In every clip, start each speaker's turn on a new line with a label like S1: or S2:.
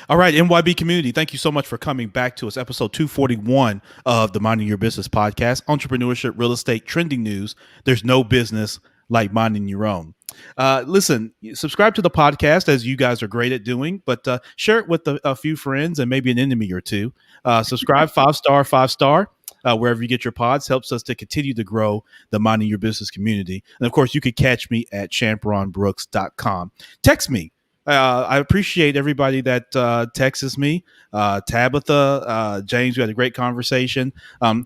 S1: All right, NYB community, thank you so much for coming back to us. Episode 241 of the Minding Your Business podcast, entrepreneurship, real estate, trending news. There's no business like minding your own. Listen, subscribe to the podcast as you guys are great at doing, but share it with a few friends and maybe an enemy or two. Subscribe, five star. Wherever you get your pods helps us to continue to grow the Minding Your Business community. And of course, you could catch me at champeronbrooks.com. Text me. I appreciate everybody that texts me. Tabitha, James, we had a great conversation.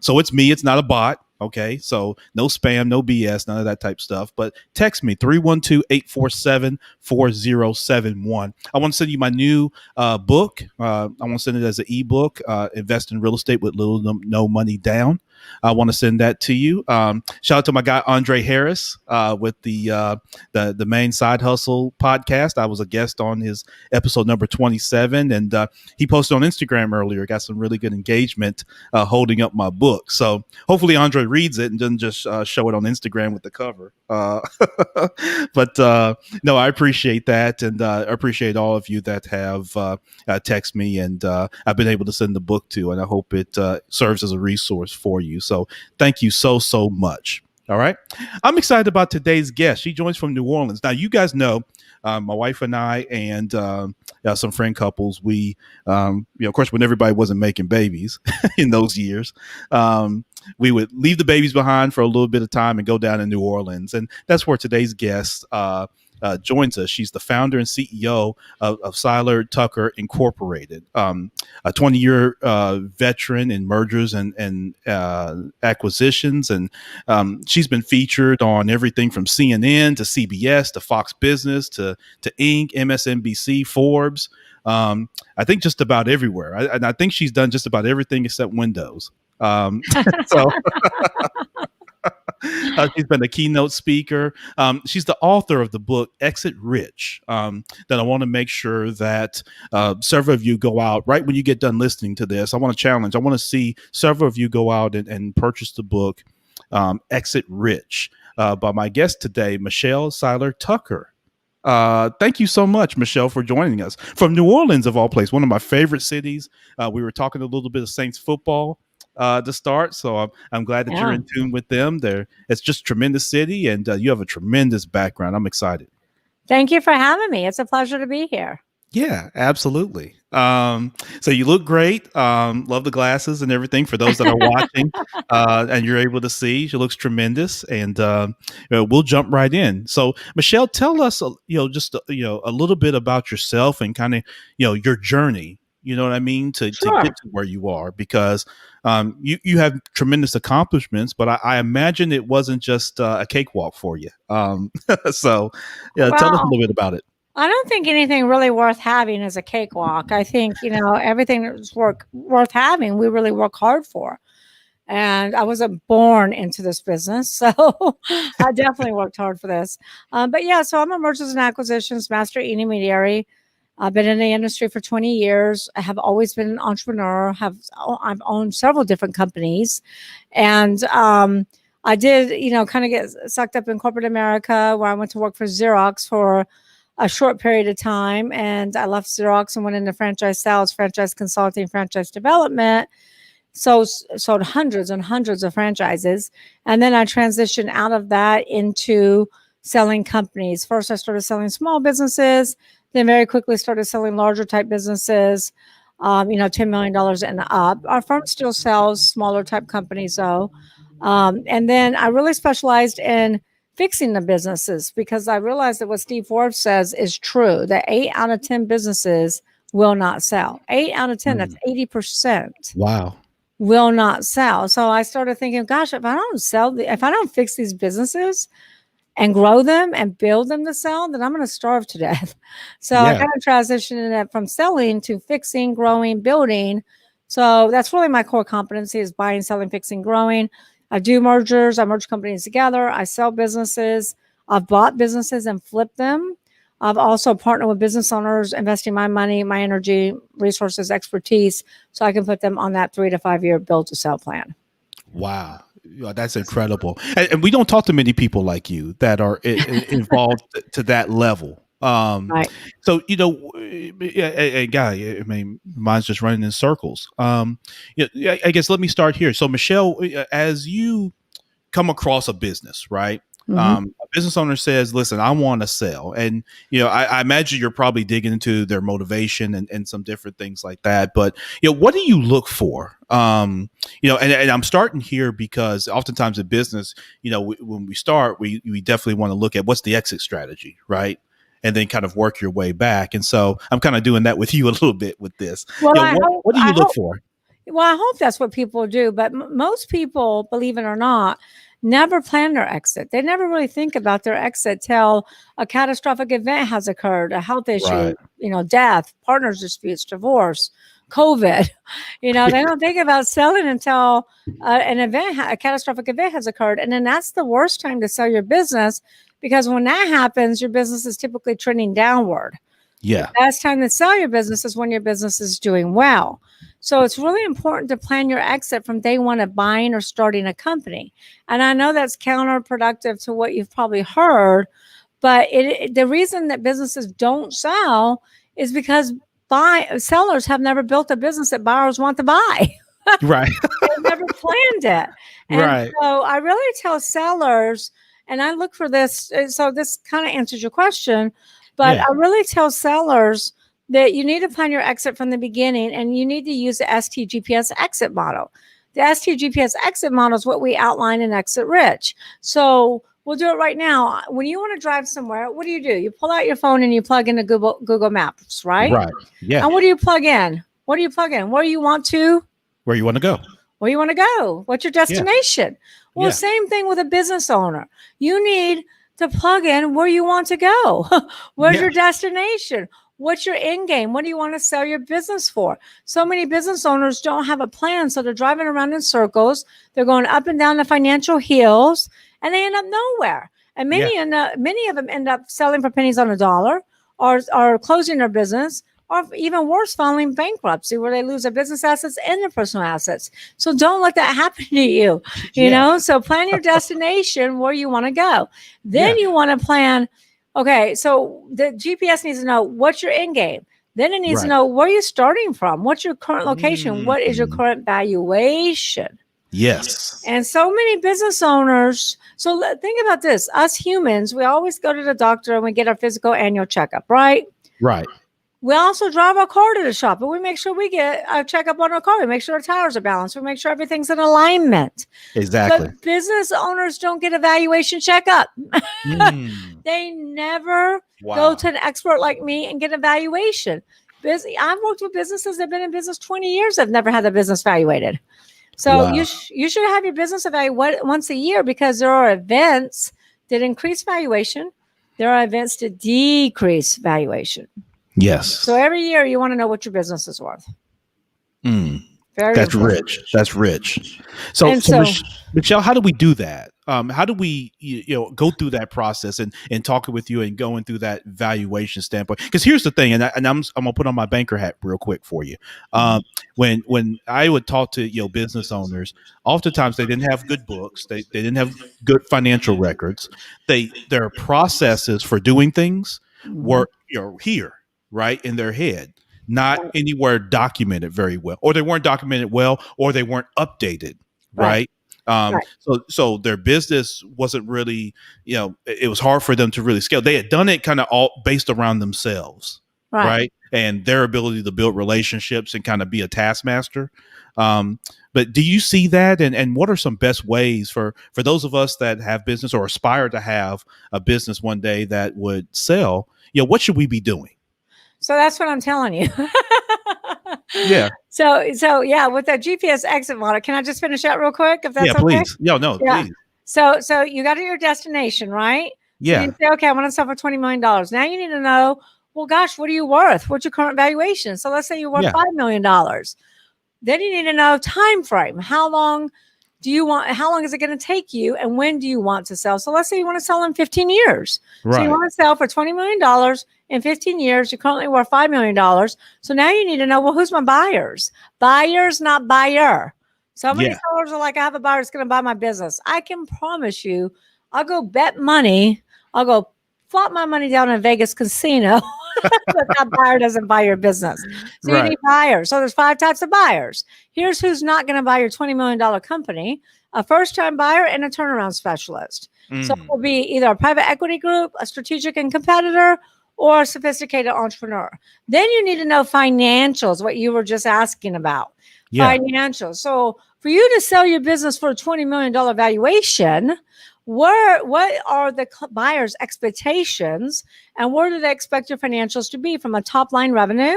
S1: So it's me. It's not a bot. Okay. So no spam, no BS, none of that type stuff. But text me 312-847-4071. I want to send you my new book. I want to send it as an ebook, Invest in Real Estate with Little No Money Down. I want to send that to you. Shout out to my guy Andre Harris with the Main Side Hustle podcast. I was a guest on his episode number 27, and he posted on Instagram earlier. Got some really good engagement holding up my book. So hopefully Andre reads it and doesn't just show it on Instagram with the cover. But no, I appreciate that, and I appreciate all of you that have text me, and I've been able to send the book to, and I hope it serves as a resource for you. So thank you so much. All right. I'm excited about today's guest. She joins from New Orleans. Now, you guys know my wife and I and some friend couples, we, of course, when everybody wasn't making babies in those years, we would leave the babies behind for a little bit of time and go down to New Orleans. And that's where today's guest joins us. She's the founder and CEO of Seiler Tucker Incorporated, a 20-year veteran in mergers and acquisitions. And she's been featured on everything from CNN to CBS to Fox Business to Inc., MSNBC, Forbes. I think just about everywhere. And I think she's done just about everything except Windows. So she's been a keynote speaker. She's the author of the book Exit Rich. That I want to make sure that several of you go out right when you get done listening to this. I want to challenge. I want to see several of you go out and purchase the book Exit Rich by my guest today, Michelle Seiler Tucker. Thank you so much, Michelle, for joining us from New Orleans, of all places, one of my favorite cities. We were talking a little bit of Saints football to start, so I'm glad that you're in tune with them. It's just a tremendous city, and you have a tremendous background. I'm excited.
S2: Thank you for having me. It's a pleasure to be here.
S1: Yeah, absolutely. So you look great. Love the glasses and everything. For those that are watching, and you're able to see, she looks tremendous. And we'll jump right in. So, Michelle, tell us, just a little bit about yourself and kind of, your journey. You know what I mean? To get to where you are, because you have tremendous accomplishments, but I imagine it wasn't just a cakewalk for you. So, tell us a little bit about it.
S2: I don't think anything really worth having is a cakewalk. I think, everything that's worth having, we really work hard for. And I wasn't born into this business, so I definitely worked hard for this. But yeah, so I'm a mergers and acquisitions master intermediary. I've been in the industry for 20 years. I have always been an entrepreneur. I've owned several different companies. And I did, kind of get sucked up in corporate America, where I went to work for Xerox for a short period of time. And I left Xerox and went into franchise sales, franchise consulting, franchise development. So sold hundreds and hundreds of franchises. And then I transitioned out of that into selling companies. First, I started selling small businesses, then very quickly started selling larger type businesses, $10 million and up. Our firm still sells smaller type companies though. And then I really specialized in fixing the businesses, because I realized that what Steve Forbes says is true, that 8 out of 10 businesses will not sell. 8 out of 10, that's 80%.
S1: Wow.
S2: Will not sell. So I started thinking, gosh, if I don't fix these businesses and grow them and build them to sell, then I'm going to starve to death. So I kind of transitioned it from selling to fixing, growing, building. So that's really my core competency, is buying, selling, fixing, growing. I do mergers. I merge companies together. I sell businesses. I've bought businesses and flipped them. I've also partnered with business owners, investing my money, my energy, resources, expertise, so I can put them on that 3 to 5 year build to sell plan.
S1: Wow. That's incredible. And we don't talk to many people like you that are involved to that level.
S2: Right.
S1: So, guy, I mean, mine's just running in circles. I guess let me start here. So, Michelle, as you come across a business, right?
S2: Mhm.
S1: A business owner says, listen, I want to sell. And, I imagine you're probably digging into their motivation and some different things like that. But, what do you look for? And I'm starting here because oftentimes in business, when we start, we definitely want to look at what's the exit strategy, right? And then kind of work your way back. And so I'm kind of doing that with you a little bit with this.
S2: Well,
S1: What do you look for?
S2: Well, I hope that's what people do. But most people, believe it or not, never plan their exit. They never really think about their exit till a catastrophic event has occurred, a health issue,
S1: Right.
S2: Death, partners disputes, divorce, COVID. They don't think about selling until a catastrophic event has occurred. And then that's the worst time to sell your business, because when that happens, your business is typically trending downward.
S1: Yeah.
S2: The best time to sell your business is when your business is doing well. So it's really important to plan your exit from day one of buying or starting a company. And I know that's counterproductive to what you've probably heard, but the reason that businesses don't sell is because sellers have never built a business that buyers want to buy.
S1: Right.
S2: They've never planned it. And
S1: Right.
S2: so I really tell sellers, and I look for this. So this kind of answers your question, but
S1: Yeah.
S2: I really tell sellers that you need to plan your exit from the beginning, and you need to use the STGPS exit model. The STGPS exit model is what we outline in Exit Rich. So we'll do it right now. When you want to drive somewhere, what do? You pull out your phone and you plug into Google Maps, right?
S1: Right. Yeah.
S2: And what do you plug in? Where you want to?
S1: Where you want to go.
S2: Where you want to go? What's your destination? Yeah. Well,
S1: Yeah.
S2: Same thing with a business owner. You need to plug in where you want to go. Where's your destination? What's your end game? What do you want to sell your business for? So many business owners don't have a plan. So they're driving around in circles. They're going up and down the financial hills, and they end up nowhere. And many of them end up selling for pennies on a dollar, or closing their business, or even worse, filing bankruptcy, where they lose their business assets and their personal assets. So don't let that happen to you, So plan your destination, where you want to go. Then you want to plan, okay, so the GPS needs to know what's your end game. Then it needs to know where you're starting from. What's your current location? What is your current valuation?
S1: Yes.
S2: And so many business owners, so think about this. Us humans, we always go to the doctor and we get our physical annual checkup, right?
S1: Right.
S2: We also drive our car to the shop, and we make sure we get a checkup on our car. We make sure our tires are balanced. We make sure everything's in alignment.
S1: Exactly.
S2: But business owners don't get a valuation checkup. They never go to an expert like me and get a valuation. I've worked with businesses that have been in business 20 years that have never had their business valuated. So you should have your business evaluated once a year, because there are events that increase valuation. There are events that decrease valuation.
S1: Yes.
S2: So every year you want to know what your business is worth.
S1: That's rich. That's rich. So Michelle, how do we do that? How do we, go through that process and talking with you and going through that valuation standpoint? Because here's the thing, and I'm gonna put on my banker hat real quick for you. When I would talk to business owners, oftentimes they didn't have good books. They didn't have good financial records. Their processes for doing things were here, right in their head, not anywhere documented very well, or they weren't documented well, or they weren't updated, right? So their business wasn't really, it was hard for them to really scale. They had done it kind of all based around themselves, right? And their ability to build relationships and kind of be a taskmaster. But do you see that? And what are some best ways for those of us that have business or aspire to have a business one day that would sell? What should we be doing?
S2: So that's what I'm telling you.
S1: Yeah.
S2: So yeah, with the GPS exit model, can I just finish out real quick? If that's okay?
S1: Please. Please.
S2: So you got to your destination, right?
S1: Yeah.
S2: So you say, okay, I want to sell for $20 million. Now you need to know, well, gosh, what are you worth? What's your current valuation? So let's say you're worth $5 million. Then you need to know time frame. How long is it going to take you, and when do you want to sell? So let's say you want to sell in 15 years. Right. So you want to sell for $20 million in 15 years. You're currently worth $5 million. So now you need to know, well, who's my buyers? Buyers, not buyer. So many sellers are like, I have a buyer that's going to buy my business. I can promise you, I'll go bet money. I'll go flop my money down in a Vegas casino. That buyer doesn't buy your business. So you need buyers. So there's 5 types of buyers. Here's who's not going to buy your $20 million company: a first-time buyer and a turnaround specialist. So it will be either a private equity group, a strategic and competitor, or a sophisticated entrepreneur. Then you need to know financials, what you were just asking about. Yeah. Financials. So for you to sell your business for a $20 million valuation, what are the buyer's expectations, and where do they expect your financials to be from a top line revenue,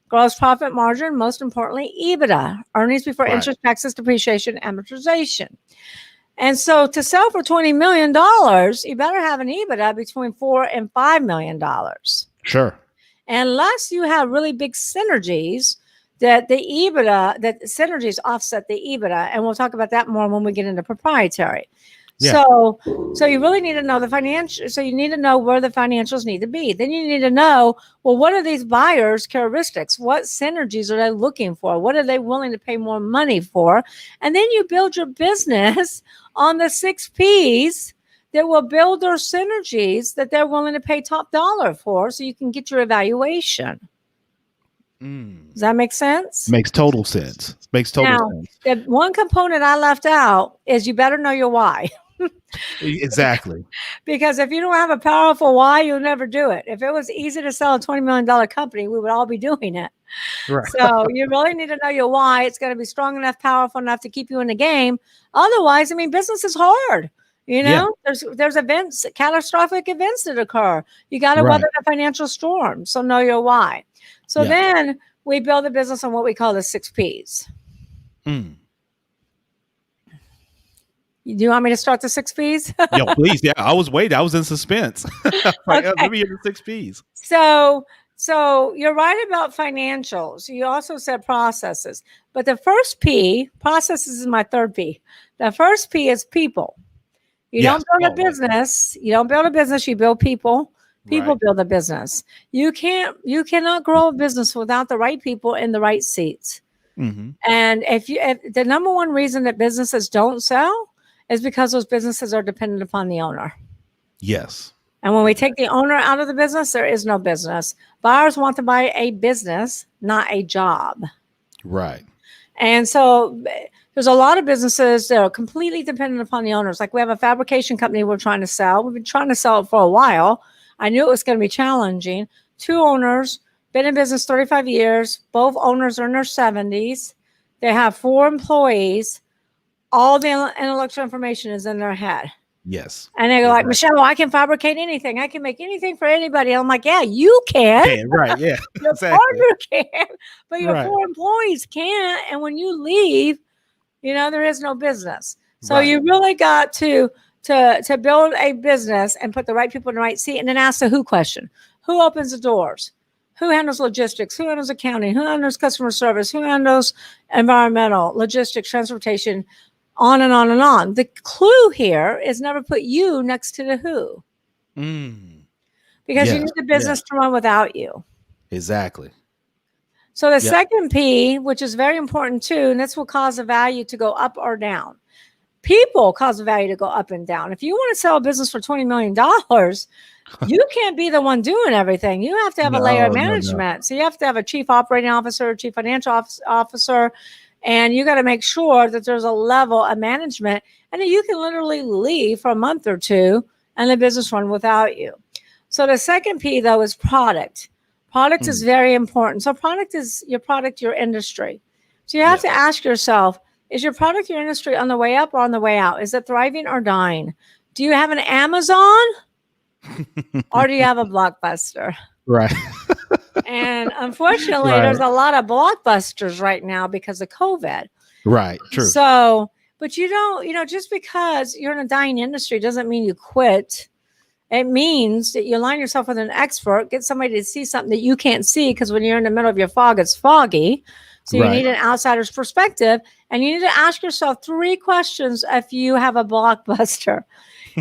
S2: gross profit margin, most importantly, EBITDA, earnings before interest, taxes, depreciation, amortization. And so to sell for $20 million, you better have an EBITDA between $4 and $5 million.
S1: Sure.
S2: Unless you have really big synergies, that synergies offset the EBITDA. And we'll talk about that more when we get into proprietary. Yeah. So you really need to know the financial. So you need to know where the financials need to be. Then you need to know, well, what are these buyers' characteristics? What synergies are they looking for? What are they willing to pay more money for? And then you build your business on the 6 Ps that will build their synergies that they're willing to pay top dollar for, so you can get your evaluation. Does that make sense?
S1: Makes total sense. Makes total sense.
S2: The one component I left out is you better know your why.
S1: Exactly.
S2: Because if you don't have a powerful why, you'll never do it. If it was easy to sell a $20 million company, we would all be doing it. Right. So you really need to know your why. It's going to be strong enough, powerful enough to keep you in the game. Otherwise, I mean, business is hard. You know, there's events, catastrophic events that occur. You got to weather the financial storm. So know your why. So then we build a business on what we call the 6 Ps. Do you want me to start the 6 Ps?
S1: Yo, please. Yeah, I was waiting. I was in suspense. Let me hear the 6 Ps.
S2: So you're right about financials. You also said processes. But the first P, processes, is my third P. The first P is people. You don't build a business. You don't build a business. You build people. People build a business. You cannot grow a business without the right people in the right seats. And if the number one reason that businesses don't sell is because those businesses are dependent upon the owner.
S1: Yes.
S2: And when we take the owner out of the business, there is no business. Buyers want to buy a business, not a job.
S1: Right.
S2: And so there's a lot of businesses that are completely dependent upon the owners. Like we have a fabrication company we're trying to sell. We've been trying to sell it for a while. I knew it was going to be challenging. 2 owners, been in business 35 years. Both owners are in their 70s. They have 4 employees. All the intellectual information is in their head.
S1: Yes.
S2: And they go like, Michelle, I can fabricate anything. I can make anything for anybody. And I'm like, yeah, you can.
S1: Right. Yeah.
S2: Your partner can, but your 4 employees can't. And when you leave, there is no business. So you really got to build a business and put the right people in the right seat, and then ask the who question. Who opens the doors? Who handles logistics? Who handles accounting? Who handles customer service? Who handles environmental, logistics, transportation, on and on and on. The clue here is never put you next to the who. Because you need the business to run without you.
S1: Exactly.
S2: So the second P, which is very important too, and this will cause the value to go up or down. People cause the value to go up and down. If you want to sell a business for $20 million, you can't be the one doing everything. You have to have a layer of management. So you have to have a chief operating officer, chief financial officer, and you got to make sure that there's a level of management, and then you can literally leave for a month or 2 and the business run without you. So the second P, though, is product. Product is very important. So product is your product, your industry. So you have to ask yourself, is your product, your industry on the way up or on the way out? Is it thriving or dying? Do you have an Amazon or do you have a Blockbuster?
S1: Right.
S2: And unfortunately, there's a lot of blockbusters right now because of COVID.
S1: Right. True.
S2: So, but you don't, just because you're in a dying industry doesn't mean you quit. It means that you align yourself with an expert, get somebody to see something that you can't see, because when you're in the middle of your fog, it's foggy. So you need an outsider's perspective, and you need to ask yourself 3 questions if you have a blockbuster.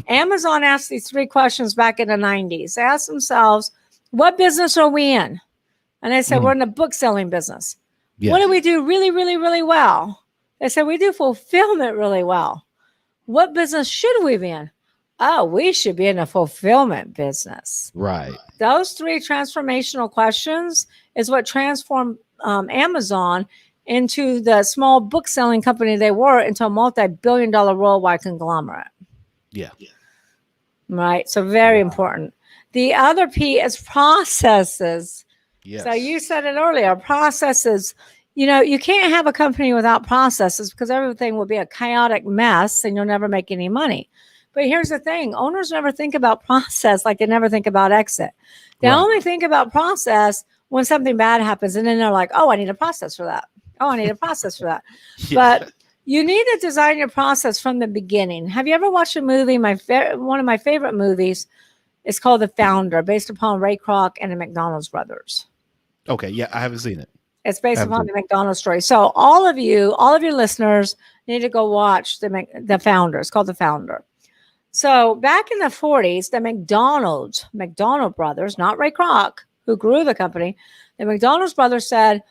S2: Amazon asked these 3 questions back in the 90s. They asked themselves, what business are we in? And they said, we're in the book selling business. Yes. What do we do really, really, really well? They said, we do fulfillment really well. What business should we be in? Oh, we should be in a fulfillment business.
S1: Right.
S2: Those three transformational questions is what transformed Amazon into the small book selling company they were into a multi-billion-dollar worldwide conglomerate.
S1: Yeah.
S2: Right. So very important. The other P is processes.
S1: Yes.
S2: So you said it earlier, processes. You can't have a company without processes because everything will be a chaotic mess and you'll never make any money. But here's the thing. Owners never think about process like they never think about exit. They only think about process when something bad happens. And then they're like, oh, I need a process for that. Oh, I need a process for that.
S1: Yeah.
S2: But you need to design your process from the beginning. Have you ever watched a movie? One of my favorite movies is called The Founder, based upon Ray Kroc and the McDonald's brothers.
S1: Okay. Yeah, I haven't seen it.
S2: It's based upon the McDonald's story. So all of your listeners need to go watch the Founder. It's called The Founder. So back in the 40s, the McDonald brothers, not Ray Kroc, who grew the company, the McDonald's brothers said,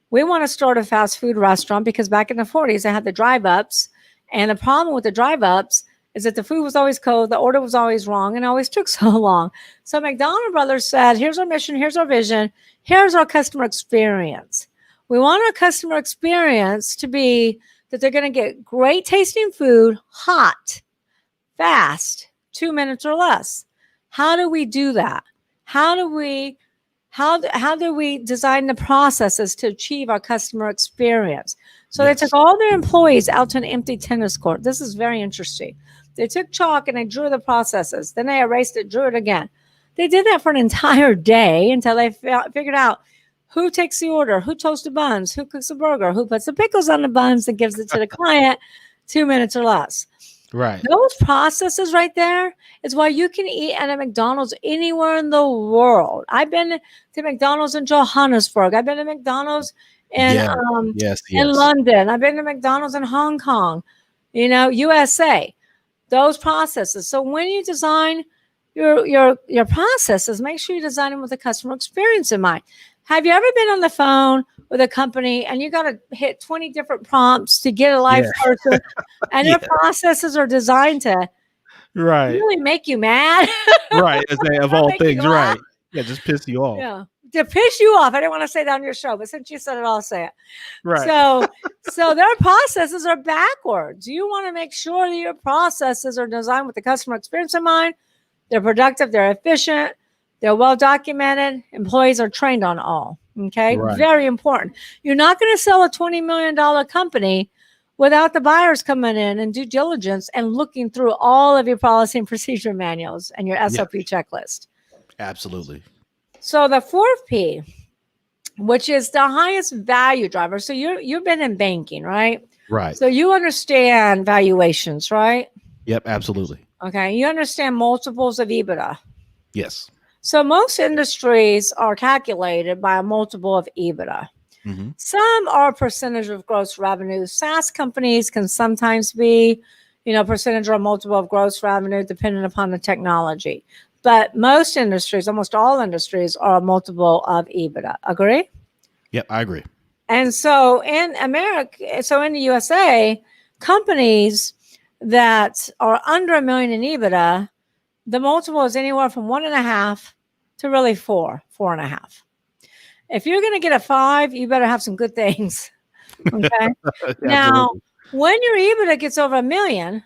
S2: we want to start a fast food restaurant because back in the 40s, they had the drive-ups. And the problem with the drive-ups is that the food was always cold, the order was always wrong, and always took so long. So McDonald brothers said, here's our mission, here's our vision, here's our customer experience. We want our customer experience to be that they're going to get great tasting food, hot, fast, 2 minutes or less. How do we do that? How do we design the processes to achieve our customer experience? So They took all their employees out to an empty tennis court. This is very interesting. They took chalk and they drew the processes. Then they erased it, drew it again. They did that for an entire day until they figured out who takes the order, who toasts the buns, who cooks the burger, who puts the pickles on the buns and gives it to the client, 2 minutes or less.
S1: Right.
S2: Those processes right there is why you can eat at a McDonald's anywhere in the world. I've been to McDonald's in Johannesburg. I've been to McDonald's in London. I've been to McDonald's in Hong Kong, USA. Those processes. So when you design your processes, make sure you design them with the customer experience in mind. Have you ever been on the phone with a company and you got to hit 20 different prompts to get a live person and their processes are designed to really make you mad?
S1: Right. Of all things, right. Yeah, just piss you off.
S2: Yeah. To piss you off. I didn't want to say that on your show, but since you said it, I'll say it.
S1: Right.
S2: So their processes are backwards. You want to make sure that your processes are designed with the customer experience in mind. They're productive. They're efficient. They're well documented. Employees are trained on all. Okay. Right. Very important. You're not going to sell a $20 million company without the buyers coming in and due diligence and looking through all of your policy and procedure manuals and your SOP checklist.
S1: Absolutely.
S2: So the fourth P, which is the highest value driver. So you've been in banking, right?
S1: Right.
S2: So you understand valuations, right?
S1: Yep, absolutely.
S2: Okay. You understand multiples of EBITDA.
S1: Yes.
S2: So most industries are calculated by a multiple of EBITDA. Mm-hmm. Some are a percentage of gross revenue. SaaS companies can sometimes be, percentage or multiple of gross revenue depending upon the technology. But most industries, almost all industries, are a multiple of EBITDA. Agree?
S1: Yep, I agree.
S2: And so in the USA, companies that are under $1 million in EBITDA, the multiple is anywhere from 1.5 to really 4.5. If you're going to get a 5, you better have some good things. Okay. Now, when your EBITDA gets over $1 million,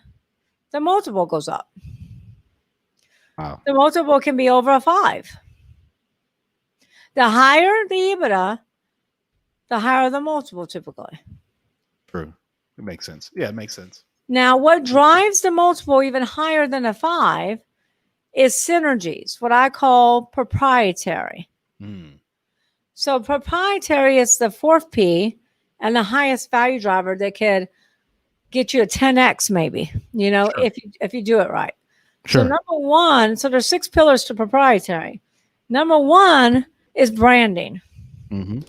S2: the multiple goes up.
S1: Wow.
S2: The multiple can be over a 5. The higher the EBITDA, the higher the multiple typically.
S1: True. It makes sense. Yeah, it makes sense.
S2: Now, what drives the multiple even higher than a 5 is synergies, what I call proprietary. So proprietary is the fourth P and the highest value driver that could get you a 10x maybe, if you do it right. Sure. So number one, so there's 6 pillars to proprietary. Number one is branding. Mm-hmm.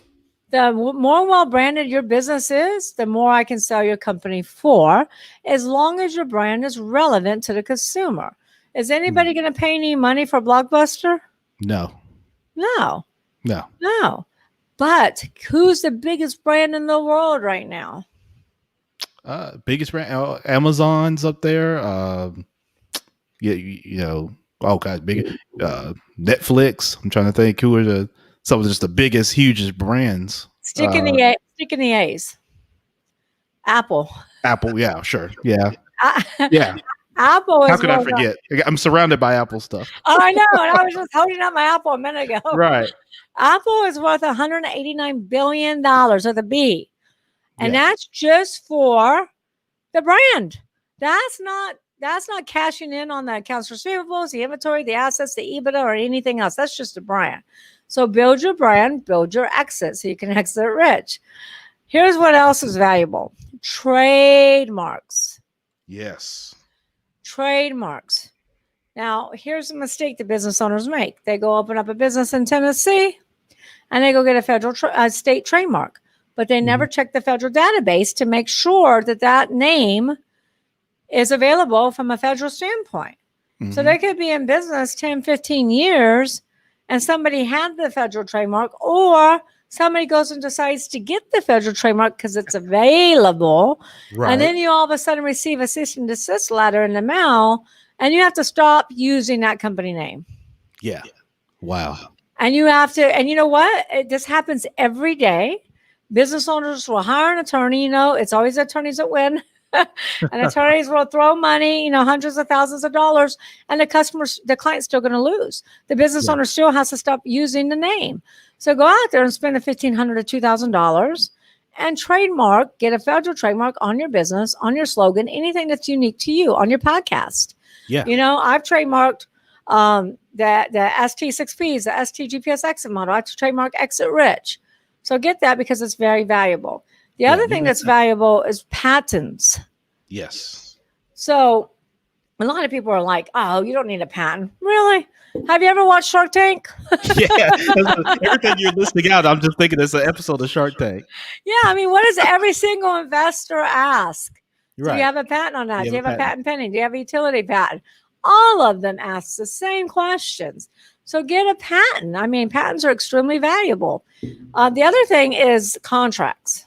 S2: The more well-branded your business is, the more I can sell your company for, as long as your brand is relevant to the consumer. Is anybody going to pay any money for Blockbuster?
S1: No.
S2: But who's the biggest brand in the world right now?
S1: Biggest brand, Amazon's up there. you know, oh god, big Netflix. I'm trying to think who are some of just the biggest, hugest brands.
S2: Stick in the A's. Apple.
S1: Apple, yeah, sure, yeah,
S2: I-
S1: yeah.
S2: Apple is
S1: How could I forget? I'm surrounded by Apple stuff.
S2: Oh, I know. And I was just holding up my Apple a minute ago.
S1: Right.
S2: Apple is worth $189 billion with a B. And that's just for the brand. That's not cashing in on the accounts receivables, the inventory, the assets, the EBITDA, or anything else. That's just a brand. So build your brand, build your exit so you can exit rich. Here's what else is valuable. Trademarks.
S1: Yes.
S2: Trademarks. Now, here's a mistake the business owners make. They go open up a business in Tennessee and they go get a federal state trademark, but they never check the federal database to make sure that that name is available from a federal standpoint. So they could be in business 10, 15 years and somebody had the federal trademark, or somebody goes and decides to get the federal trademark because it's available. Right. And then you all of a sudden receive a cease and desist letter in the mail and you have to stop using that company name.
S1: Yeah. Wow.
S2: And you have to, and you know what? This happens every day. Business owners will hire an attorney, it's always attorneys that win. And attorneys will throw money, hundreds of thousands of dollars, and the client's still going to lose. The business owner still has to stop using the name. So go out there and spend the $1,500 to $2,000 and get a federal trademark on your business, on your slogan, anything that's unique to you, on your podcast. Yeah. I've trademarked the ST6Ps, the ST GPS exit model. I have to trademark Exit Rich. So get that because it's very valuable. The other thing that's valuable is patents. Yes. So a lot of people are like, oh, you don't need a patent. Really? Have you ever watched Shark Tank?
S1: Yeah. Everything you're listing out, I'm just thinking it's an episode of Shark Tank.
S2: Yeah. I mean, what does every single investor ask? Right. Do you have a patent on that? Do you have a patent pending? Do you have a utility patent? All of them ask the same questions. So get a patent. I mean, patents are extremely valuable. The other thing is contracts.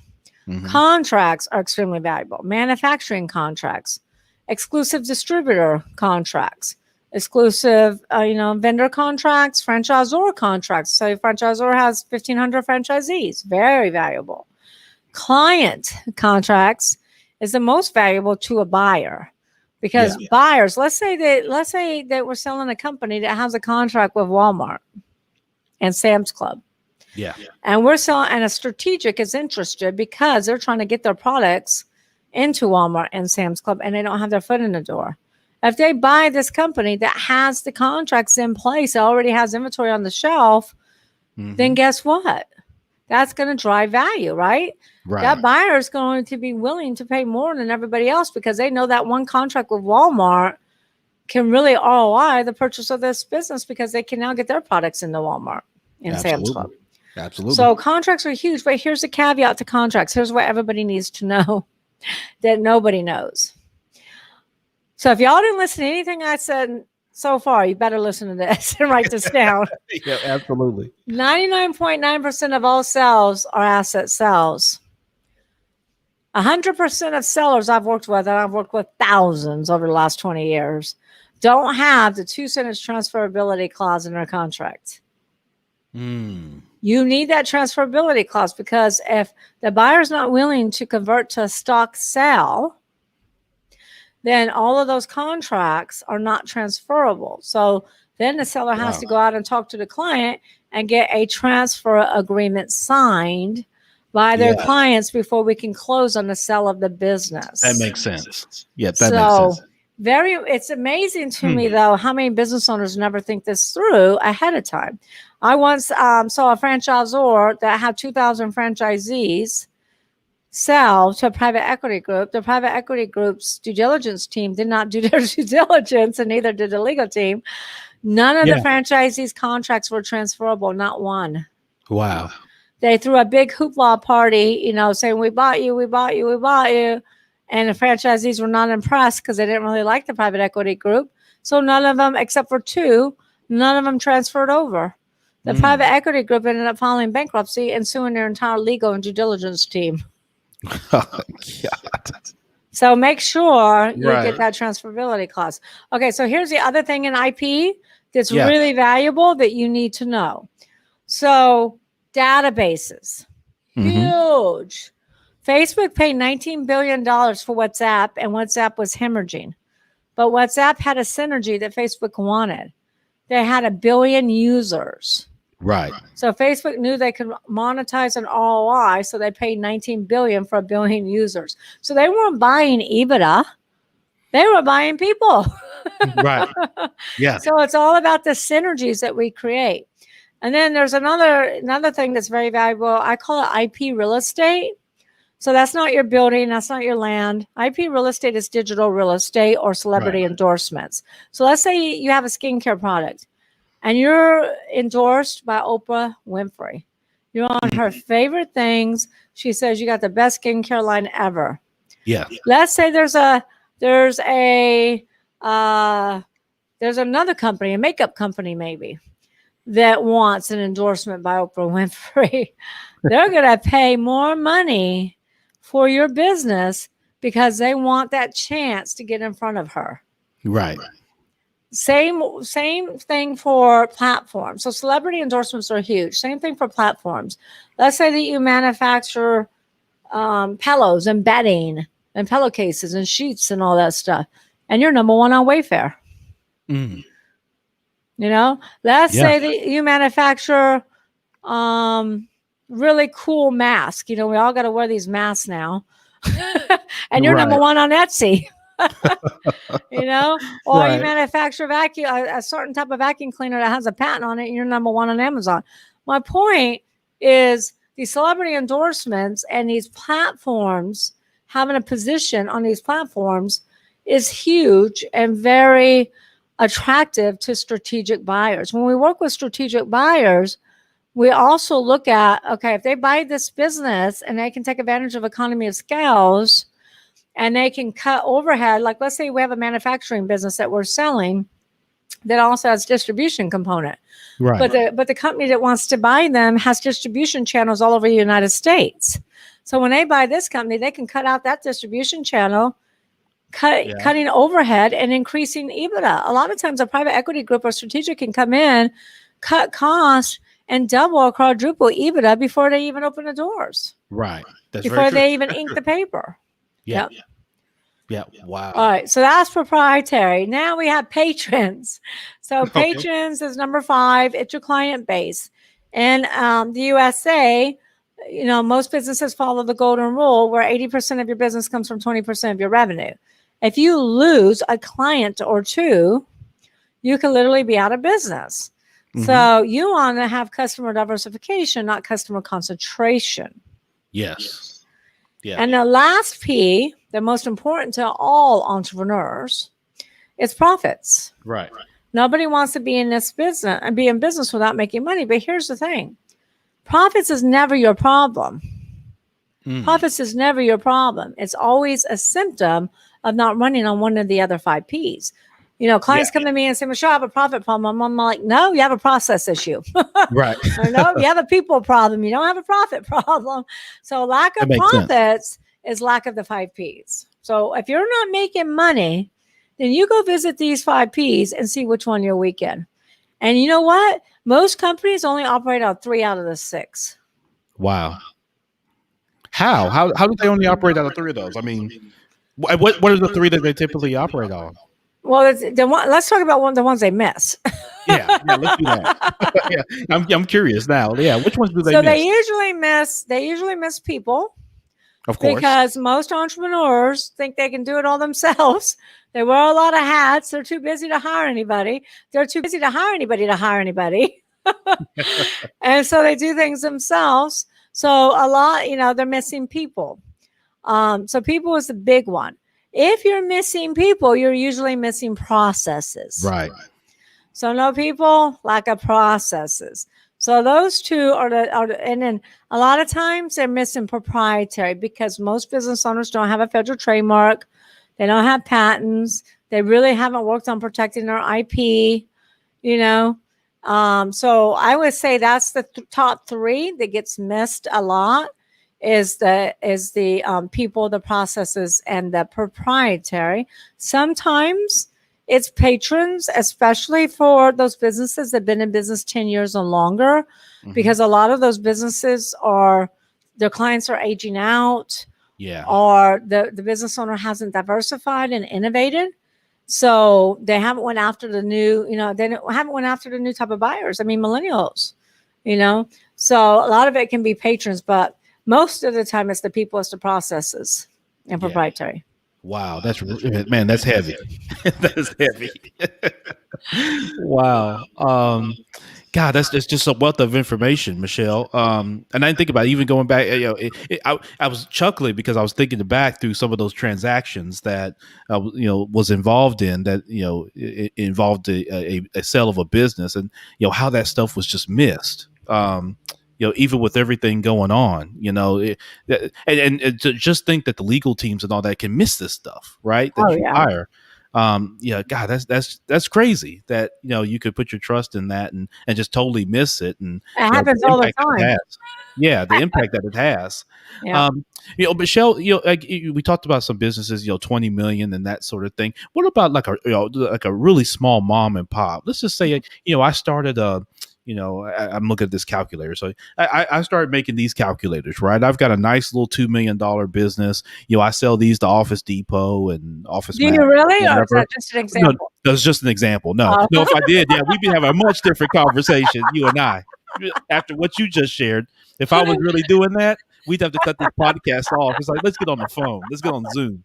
S2: Contracts are extremely valuable. Manufacturing contracts, exclusive distributor contracts, exclusive, vendor contracts, franchisor contracts. So your franchisor has 1,500 franchisees, very valuable. Client contracts is the most valuable to a buyer because buyers, let's say that we're selling a company that has a contract with Walmart and Sam's Club. Yeah. And we're selling, and a strategic is interested because they're trying to get their products into Walmart and Sam's Club and they don't have their foot in the door. If they buy this company that has the contracts in place, already has inventory on the shelf, then guess what? That's going to drive value, right? That buyer is going to be willing to pay more than everybody else because they know that one contract with Walmart can really ROI the purchase of this business because they can now get their products into Walmart and Sam's Club. Absolutely. So contracts are huge, but here's a caveat to contracts. Here's what everybody needs to know that nobody knows. So if y'all didn't listen to anything I said so far, you better listen to this and write this down.
S1: Yeah, absolutely.
S2: 99.9% of all sales are asset sales. 100% of sellers I've worked with, and I've worked with thousands over the last 20 years, don't have the 2-sentence transferability clause in their contract. You need that transferability clause because if the buyer's not willing to convert to a stock sale, then all of those contracts are not transferable. So then the seller has to go out and talk to the client and get a transfer agreement signed by their clients before we can close on the sale of the business.
S1: That makes sense. Yeah, that makes sense.
S2: It's amazing to me, though, how many business owners never think this through ahead of time. I once saw a franchisor that had 2,000 franchisees sell to a private equity group. The private equity group's due diligence team did not do their due diligence, and neither did the legal team. None of the franchisees' contracts were transferable, not one. Wow. They threw a big hoopla party, saying, we bought you, we bought you, we bought you. And the franchisees were not impressed because they didn't really like the private equity group. So none of them, except for 2, none of them transferred over. The private equity group ended up filing bankruptcy and suing their entire legal and due diligence team.
S1: Oh, God.
S2: So make sure you
S1: Right.
S2: get that transferability clause. Okay, so here's the other thing in IP that's
S1: Yeah.
S2: really valuable that you need to know. So databases, huge. Facebook paid $19 billion for WhatsApp, and WhatsApp was hemorrhaging. But WhatsApp had a synergy that Facebook wanted. They had 1 billion users.
S1: Right.
S2: So Facebook knew they could monetize an ROI, so they paid $19 billion for 1 billion users. So they weren't buying EBITDA, they were buying people.
S1: Right. Yeah.
S2: So it's all about the synergies that we create. And then there's another thing that's very valuable. I call it IP real estate. So that's not your building, that's not your land. IP real estate is digital real estate or celebrity endorsements. So let's say you have a skincare product and you're endorsed by Oprah Winfrey. You're on her favorite things. She says you got the best skincare line ever.
S1: Yeah.
S2: Let's say there's another company, a makeup company maybe, that wants an endorsement by Oprah Winfrey. They're going to pay more money for your business because they want that chance to get in front of her.
S1: Right.
S2: Same thing for platforms. So celebrity endorsements are huge. Same thing for platforms. Let's say that you manufacture pillows and bedding and pillowcases and sheets and all that stuff, and you're number one on Wayfair.
S1: Mm.
S2: You know, let's say that you manufacture really cool masks. You know, we all got to wear these masks now, and you're number one on Etsy. You know, or you manufacture a certain type of vacuum cleaner that has a patent on it, and you're number one on Amazon. My point is these celebrity endorsements and these platforms, having a position on these platforms is huge and very attractive to strategic buyers. When we work with strategic buyers, we also look at, okay, if they buy this business and they can take advantage of economy of scales and they can cut overhead, like let's say we have a manufacturing business that we're selling that also has distribution component. Right. But the company that wants to buy them has distribution channels all over the United States. So when they buy this company, they can cut out that distribution channel, cutting overhead and increasing EBITDA. A lot of times a private equity group or strategic can come in, cut costs, and double or quadruple EBITDA before they even open the doors.
S1: Right.
S2: That's before they even ink the paper.
S1: Yeah. Yeah. Wow.
S2: All right. So that's proprietary. Now we have patrons. So patrons is number 5. It's your client base. And the USA, you know, most businesses follow the golden rule where 80% of your business comes from 20% of your revenue. If you lose a client or two, you can literally be out of business. Mm-hmm. So you want to have customer diversification, not customer concentration.
S1: Yes. Yeah.
S2: And the last P, the most important to all entrepreneurs, is profits.
S1: Right.
S2: Nobody wants to be in this business and be in business without making money. But here's the thing. Profits is never your problem. Profits is never your problem. It's always a symptom of not running on one of the other 5 Ps. You know, clients come to me and say, Michelle, I have a profit problem. I'm like, no, you have a process issue.
S1: Right.
S2: Or no, you have a people problem. You don't have a profit problem. So lack of profits is lack of the 5 Ps. So if you're not making money, then you go visit these 5 Ps and see which one you're weak in. And you know what? Most companies only operate on 3 out of the 6.
S1: Wow. How do they only operate out of 3 of those? I mean, what are the 3 that they typically operate on?
S2: Well, let's talk about the ones they miss.
S1: yeah, let's do that. Yeah, I'm curious now. Yeah, which ones do they miss?
S2: So they usually miss people.
S1: Of course.
S2: Because most entrepreneurs think they can do it all themselves. They wear a lot of hats. They're too busy to hire anybody. They're too busy to hire anybody to hire anybody. And so they do things themselves. So a lot, you know, they're missing people. So people is the big one. If you're missing people, you're usually missing processes.
S1: Right.
S2: So no people, lack of processes. So those 2 are and then a lot of times they're missing proprietary because most business owners don't have a federal trademark. They don't have patents. They really haven't worked on protecting their IP, you know. So I would say that's the top 3 that gets missed a lot is the people, the processes, and the proprietary. Sometimes it's patrons, especially for those businesses that have been in business 10 years or longer, because a lot of those businesses their clients are aging out, or the business owner hasn't diversified and innovated. So they haven't went after the new, they haven't went after the new type of buyers. I mean, millennials, so a lot of it can be patrons, but most of the time it's the people, it's the processes and proprietary.
S1: Wow, that's heavy. That's heavy. Wow. God, that's just a wealth of information, Michelle. And I didn't think about it, even going back. I was chuckling because I was thinking back through some of those transactions that was involved in that. It involved a sale of a business, and how that stuff was just missed. Even with everything going on, and to just think that the legal teams and all that can miss this stuff, right? That you hire. God, that's crazy that you could put your trust in that and just totally miss it, and
S2: it happens all the time.
S1: The impact that it has. Michelle, we talked about some businesses, 20 million and that sort of thing. What about like a really small mom and pop? Let's just say, I started I'm looking at this calculator. So I started making these calculators, right? I've got a nice little $2 million business. I sell these to Office Depot and Office.
S2: Do you really? Or is that just an example?
S1: No, that's just an example. No, if I did, we'd be having a much different conversation, you and I. After what you just shared, if I was really doing that, we'd have to cut this podcast off. It's like, let's get on the phone. Let's get on Zoom.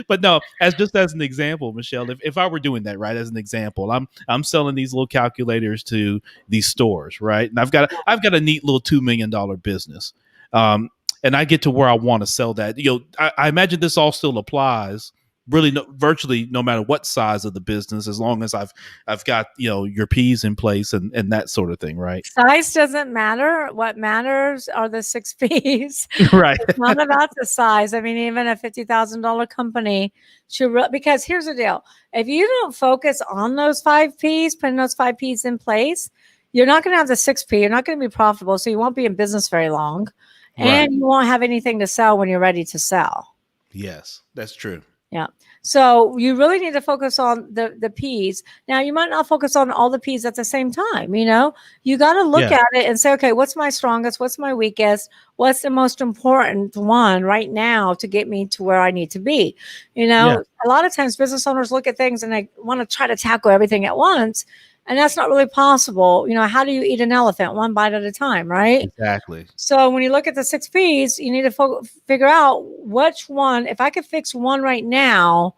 S1: But no, as an example, Michelle, if I were doing that, right, as an example, I'm selling these little calculators to these stores, right, and I've got a neat little $2 million business, and I get to where I want to sell that. I imagine this all still applies. Really, virtually no matter what size of the business, as long as I've got your P's in place and that sort of thing, right?
S2: Size doesn't matter. What matters are the 6 P's.
S1: Right.
S2: It's not about the size. I mean, even a $50,000 company should because here's the deal: if you don't focus on those 5 P's, putting those 5 P's in place, you're not going to have the 6 P. You're not going to be profitable, so you won't be in business very long, and you won't have anything to sell when you're ready to sell.
S1: Yes, that's true.
S2: Yeah. So you really need to focus on the P's. Now, you might not focus on all the P's at the same time. You got to look at it and say, okay, what's my strongest? What's my weakest? What's the most important one right now to get me to where I need to be? A lot of times business owners look at things and they want to try to tackle everything at once. And that's not really possible. How do you eat an elephant? One bite at a time, right?
S1: Exactly.
S2: So when you look at the 6 P's, you need to figure out which one, if I could fix one right now,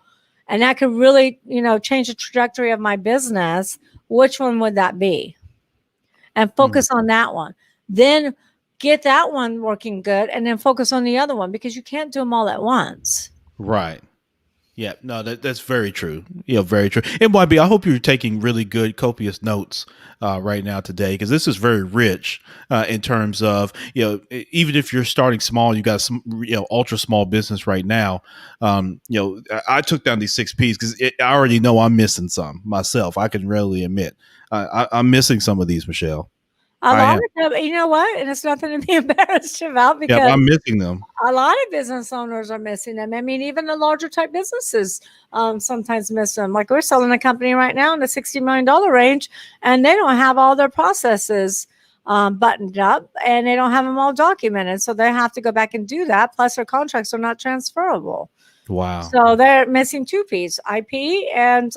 S2: and that could really, change the trajectory of my business, which one would that be? And focus on that one. Then get that one working good and then focus on the other one, because you can't do them all at once.
S1: Right. Yeah, no, that's very true. Very true. And YB, I hope you're taking really good, copious notes right now today, because this is very rich in terms of, even if you're starting small, you got some, ultra small business right now. I took down these 6 P's because I already know I'm missing some myself. I can readily admit I'm missing some of these, Michelle.
S2: A lot of them, you know what? And it's nothing to be embarrassed about, because
S1: I'm missing them.
S2: A lot of business owners are missing them. I mean, even the larger type businesses sometimes miss them. Like, we're selling a company right now in the $60 million range, and they don't have all their processes buttoned up, and they don't have them all documented. So they have to go back and do that. Plus, their contracts are not transferable.
S1: Wow.
S2: So they're missing 2 P's, IP and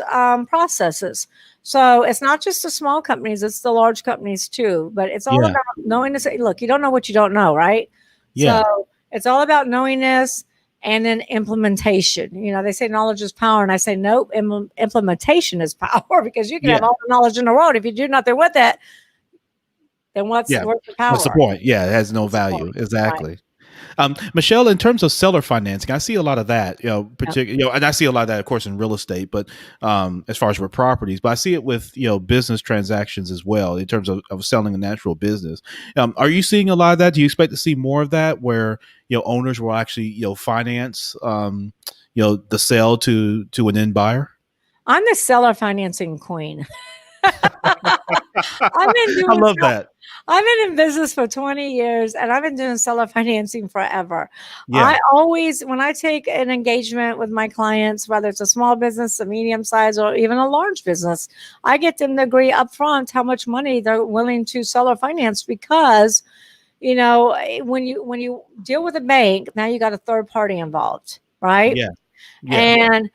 S2: processes. So it's not just the small companies, it's the large companies too. But it's all about knowing this. Look, you don't know what you don't know, right?
S1: Yeah.
S2: So it's all about knowing this and then implementation. They say knowledge is power. And I say, nope, implementation is power, because you can have all the knowledge in the world. If you do nothing with it, then what's the power?
S1: What's the point? Yeah, it has no value. Exactly. Right. Michelle, in terms of seller financing, I see a lot of that, particularly, and I see a lot of that, of course, in real estate, but as far as with properties, but I see it with, business transactions as well, in terms of selling a natural business. Are you seeing a lot of that? Do you expect to see more of that, where, owners will actually, finance, the sale to an end buyer?
S2: I'm the seller financing queen. I've been
S1: I
S2: doing
S1: love that.
S2: I've been in business for 20 years and I've been doing seller financing forever.
S1: Yeah.
S2: I always, when I take an engagement with my clients, whether it's a small business, a medium size, or even a large business, I get them to agree upfront how much money they're willing to seller finance because, when you deal with a bank, now you got a third party involved, right?
S1: Yeah. Yeah.
S2: And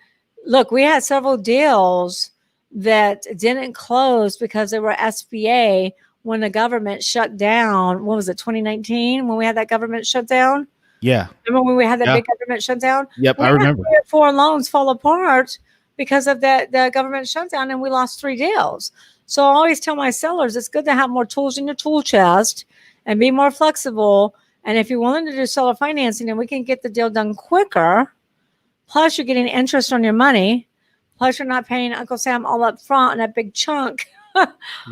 S2: look, we had several deals that didn't close because they were SBA when the government shut down. What was it, 2019, when we had that government shutdown?
S1: Yeah.
S2: Remember when we had that
S1: Yeah.
S2: big government shutdown?
S1: Yep.
S2: We
S1: I
S2: had
S1: remember.
S2: 3 or 4 loans fall apart because of the government shutdown, and we lost 3 deals. So I always tell my sellers, it's good to have more tools in your tool chest and be more flexible. And if you're willing to do seller financing, then we can get the deal done quicker. Plus, you're getting interest on your money. Plus, you're not paying Uncle Sam all up front in that big chunk.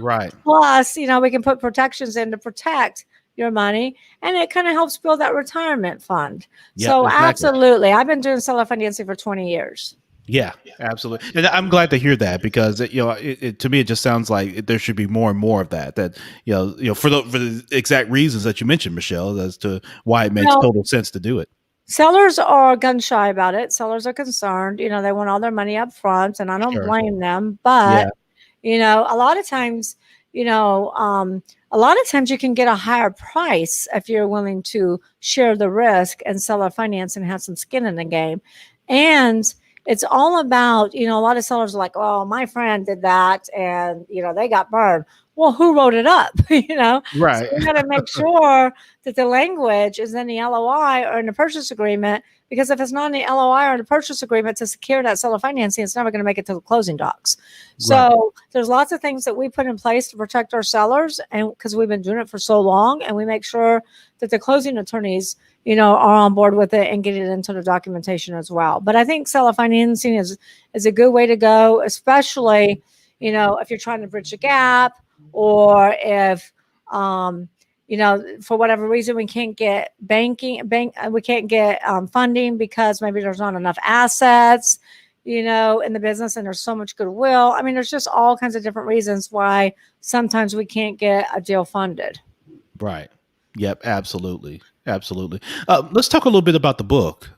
S1: Right.
S2: Plus, we can put protections in to protect your money, and it kind of helps build that retirement fund.
S1: Yep,
S2: So,
S1: exactly.
S2: absolutely, I've been doing seller financing for 20 years.
S1: Yeah, absolutely. And I'm glad to hear that because to me it just sounds like there should be more and more of that. That for the exact reasons that you mentioned, Michelle, as to why it makes total sense to do it.
S2: Sellers are gun shy about it. Sellers are concerned. They want all their money up front, and I don't blame them. But a lot of times, you can get a higher price if you're willing to share the risk and seller finance and have some skin in the game. And it's all about, a lot of sellers are like, oh, my friend did that and, they got burned. Well, who wrote it up?
S1: Right.
S2: So you got to make sure that the language is in the LOI or in the purchase agreement, because if it's not in the LOI or in the purchase agreement to secure that seller financing, it's never going to make it to the closing docs. So there's lots of things that we put in place to protect our sellers, and because we've been doing it for so long, and we make sure that the closing attorneys, are on board with it and get it into the documentation as well. But I think seller financing is a good way to go, especially, if you're trying to bridge a gap, or if, for whatever reason we can't get we can't get funding because maybe there's not enough assets, in the business, and there's so much goodwill. I mean, there's just all kinds of different reasons why sometimes we can't get a deal funded.
S1: Right. Yep. Absolutely. Absolutely. Let's talk a little bit about the book,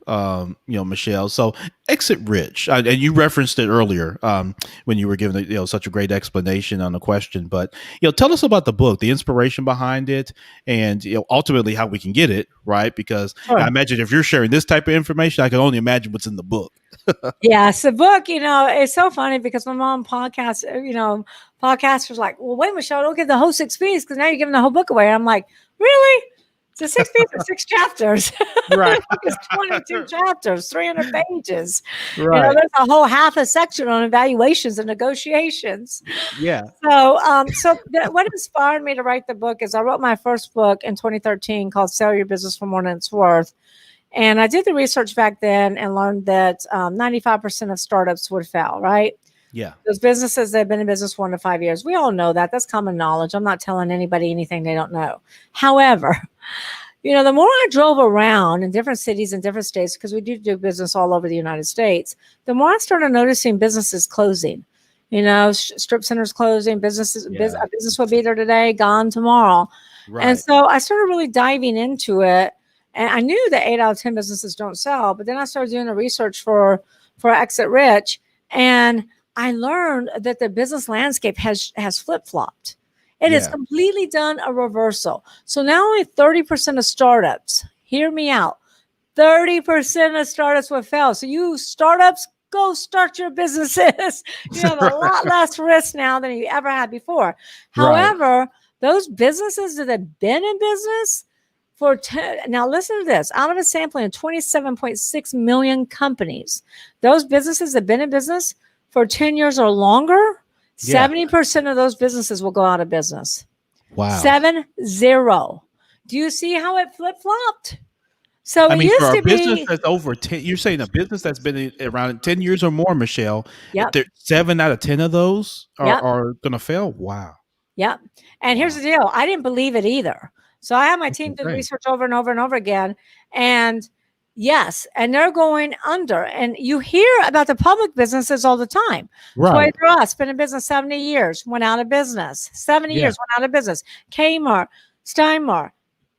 S1: Michelle. So Exit Rich, and you referenced it earlier when you were giving such a great explanation on the question. But, tell us about the book, the inspiration behind it, and, ultimately how we can get it, right? Because I imagine if you're sharing this type of information, I can only imagine what's in the book.
S2: Yes, the book, it's so funny because my mom podcasters like, well, wait, Michelle, don't give the whole 6 P's because now you're giving the whole book away. I'm like, really? It's 6 P's or 6 chapters.
S1: Right.
S2: It's 22 chapters, 300 pages.
S1: Right.
S2: There's a whole half a section on evaluations and negotiations.
S1: Yeah.
S2: So, what inspired me to write the book is I wrote my first book in 2013 called Sell Your Business for More Than It's Worth. And I did the research back then and learned that 95% of startups would fail, right?
S1: Yeah.
S2: Those businesses that have been in business 1 to 5 years. We all know that. That's common knowledge. I'm not telling anybody anything they don't know. However, the more I drove around in different cities and different states, because we do business all over the United States, the more I started noticing businesses closing. Strip centers closing, businesses. A business will be there today, gone tomorrow. Right. And so I started really diving into it. And I knew that 8 out of 10 businesses don't sell, but then I started doing the research for Exit Rich, and I learned that the business landscape has flip-flopped. It has completely done a reversal. So now only 30% of startups, hear me out, 30% of startups will fail. So you startups, go start your businesses. You have a lot less risk now than you ever had before. However, those businesses that have been in business now listen to this, out of a sampling of 27.6 million companies, those businesses that have been in business for 10 years or longer, 70% of those businesses will go out of business.
S1: Wow.
S2: 70. Do you see how it flip-flopped? So
S1: I mean, for a business that's over 10, you're saying a business that's been around 10 years or more, Michelle, 7 out of 10 of those are going to fail? Wow.
S2: Yep. And here's the deal. I didn't believe it either. So I had my team do research over and over and over again. And Yes, and they're going under. And you hear about the public businesses all the time.
S1: Right.
S2: Toys R Us, been in business 70 years, went out of business. 70
S1: Yeah.
S2: years, went out of business. Kmart, Steinmart,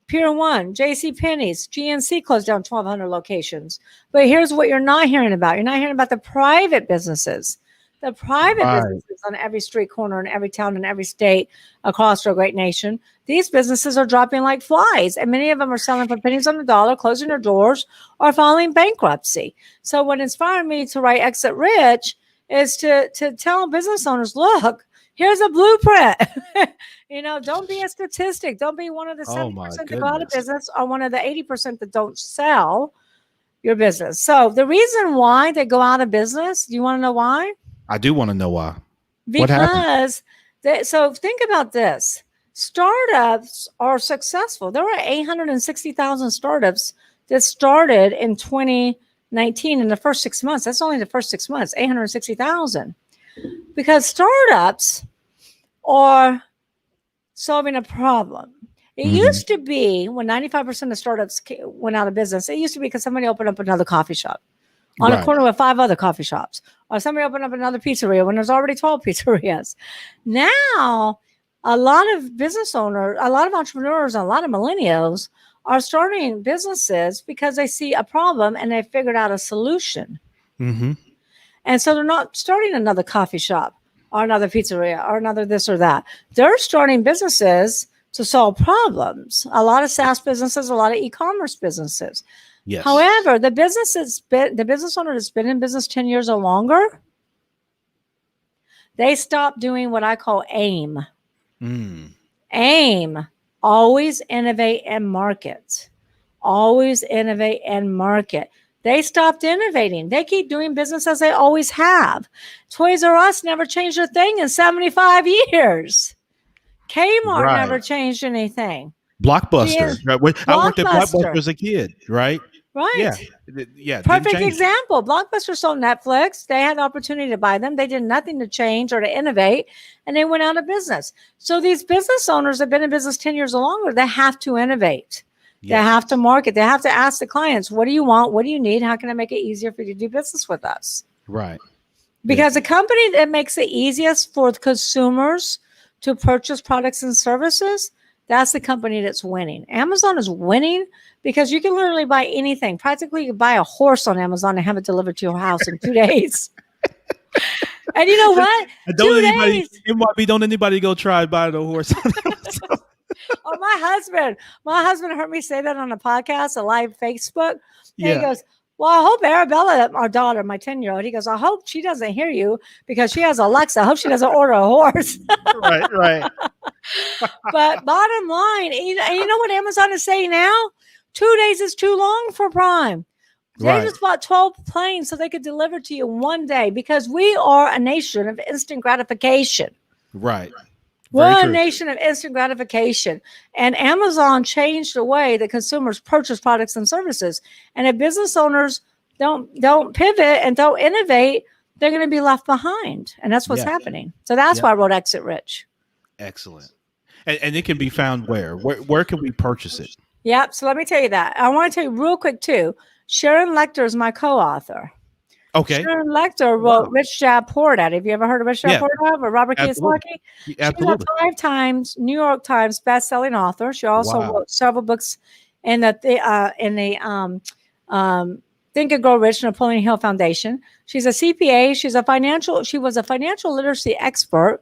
S2: Pier 1, J.C. Penney's, GNC closed down 1,200 locations. But here's what you're not hearing about. You're not hearing about the private businesses. The private businesses on every street corner in every town in every state across our great nation. These businesses are dropping like flies, and many of them are selling for pennies on the dollar, closing their doors, or filing bankruptcy. So what inspired me to write Exit Rich is to tell business owners, look, here's a blueprint. Don't be a statistic. Don't be one of the 70% that go out of business or one of the 80% that don't sell your business. So the reason why they go out of business, do you want to know why?
S1: I do want to know why.
S2: Because so think about this. Startups are successful. There were 860,000 startups that started in 2019 in the first 6 months. That's only the first 6 months, 860,000. Because startups are solving a problem. It used to be when 95% of startups went out of business, it used to be because somebody opened up another coffee shop on a corner with 5 other coffee shops, or somebody opened up another pizzeria when there's already 12 pizzerias. Now, a lot of business owners, a lot of entrepreneurs, a lot of millennials are starting businesses because they see a problem and they figured out a solution. And so they're not starting another coffee shop or another pizzeria or another this or that. They're starting businesses to solve problems. A lot of SaaS businesses, a lot of e-commerce businesses. Yes. However, the business owner that's been in business 10 years or longer, they stop doing what I call AIM. AIM, always innovate and market. Always innovate and market. They stopped innovating. They keep doing business as they always have. Toys R Us never changed a thing in 75 years. Kmart never changed anything.
S1: Blockbuster. I worked at Blockbuster as a kid, right?
S2: Right.
S1: Yeah.
S2: Perfect example. Blockbuster sold Netflix. They had the opportunity to buy them. They did nothing to change or to innovate, and they went out of business. So these business owners have been in business 10 years or longer. They have to innovate. Yes. They have to market. They have to ask the clients, what do you want? What do you need? How can I make it easier for you to do business with us?
S1: Right.
S2: Because the company that makes it easiest for consumers to purchase products and services, that's the company that's winning. Amazon is winning because you can literally buy anything. Practically, you can buy a horse on Amazon and have it delivered to your house in 2 days. And you know what?
S1: Don't anybody go try buying a horse on Amazon.
S2: Oh, my husband heard me say that on a podcast, a live Facebook. And he goes, well, I hope Arabella, our daughter, my 10-year-old, he goes, I hope she doesn't hear you because she has Alexa. I hope she doesn't order a horse.
S1: Right.
S2: But bottom line, and you know what Amazon is saying now? 2 days is too long for Prime. They just bought 12 planes so they could deliver to you one day because we are a nation of instant gratification.
S1: Right.
S2: We're a nation of instant gratification. And Amazon changed the way that consumers purchase products and services. And if business owners don't pivot and don't innovate, they're going to be left behind. And that's what's happening. So that's why I wrote Exit Rich.
S1: Excellent. And it can be found where? Where can we purchase it?
S2: Yep. So let me tell you that. I want to tell you real quick, too. Sharon Lecter is my co-author.
S1: Okay.
S2: Sharon Lecter wrote Rich Dad Poor Dad. Have you ever heard of Rich Dad Poor Dad or Robert Kiyosaki? She's a 5 times New York Times best-selling author. She also wrote several books in the Think and Grow Rich Napoleon Hill Foundation. She's a CPA. She was a financial literacy expert,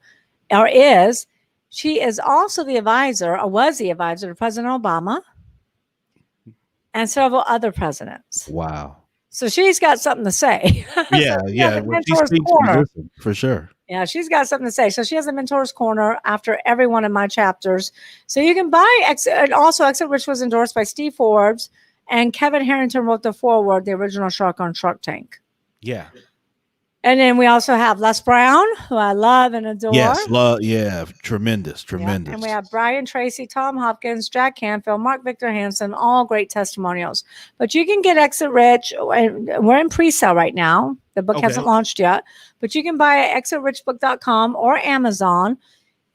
S2: or is. She is also the advisor, or was the advisor to President Obama and several other presidents.
S1: Wow.
S2: So she's got something to say.
S1: Yeah. Well, she speaks for sure.
S2: Yeah, she's got something to say. So she has a mentor's corner after every one of my chapters. So you can buy Exit. And also, Exit Rich was endorsed by Steve Forbes, and Kevin Harrington wrote the foreword, the original Shark on Shark Tank.
S1: Yeah.
S2: And then we also have Les Brown, who I love and adore.
S1: Yes, tremendous. Yeah.
S2: And we have Brian Tracy, Tom Hopkins, Jack Canfield, Mark Victor Hansen, all great testimonials. But you can get Exit Rich. We're in pre-sale right now. The book hasn't launched yet. But you can buy it at exitrichbook.com or Amazon.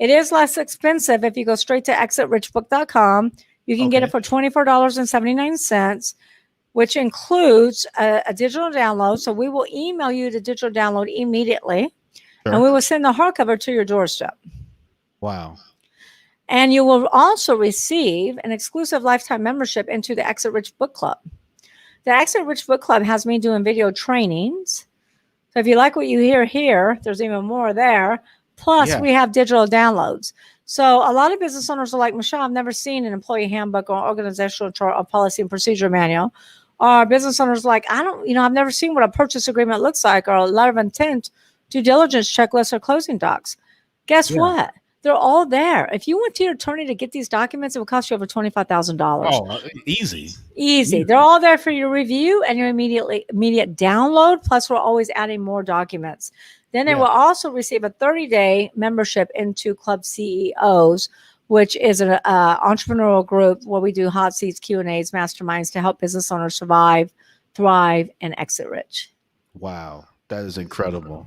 S2: It is less expensive if you go straight to exitrichbook.com. You can get it for $24.79. which includes a digital download. So we will email you the digital download immediately, and we will send the hardcover to your doorstep.
S1: Wow.
S2: And you will also receive an exclusive lifetime membership into the Exit Rich Book Club. The Exit Rich Book Club has me doing video trainings. So if you like what you hear here, there's even more there. Plus, we have digital downloads. So a lot of business owners are like, Michelle, I've never seen an employee handbook or organizational chart or policy and procedure manual. Or business owners are like, I've never seen what a purchase agreement looks like, or a letter of intent, due diligence checklist, or closing docs. Guess what? They're all there. If you went to your attorney to get these documents, it would cost you over $25,000.
S1: Oh, easy.
S2: They're all there for your review and your immediate download. Plus, we're always adding more documents. Then they will also receive a 30-day membership into Club CEOs, which is an entrepreneurial group where we do hot seats, Q&As, masterminds to help business owners survive, thrive, and exit rich.
S1: Wow, that is incredible.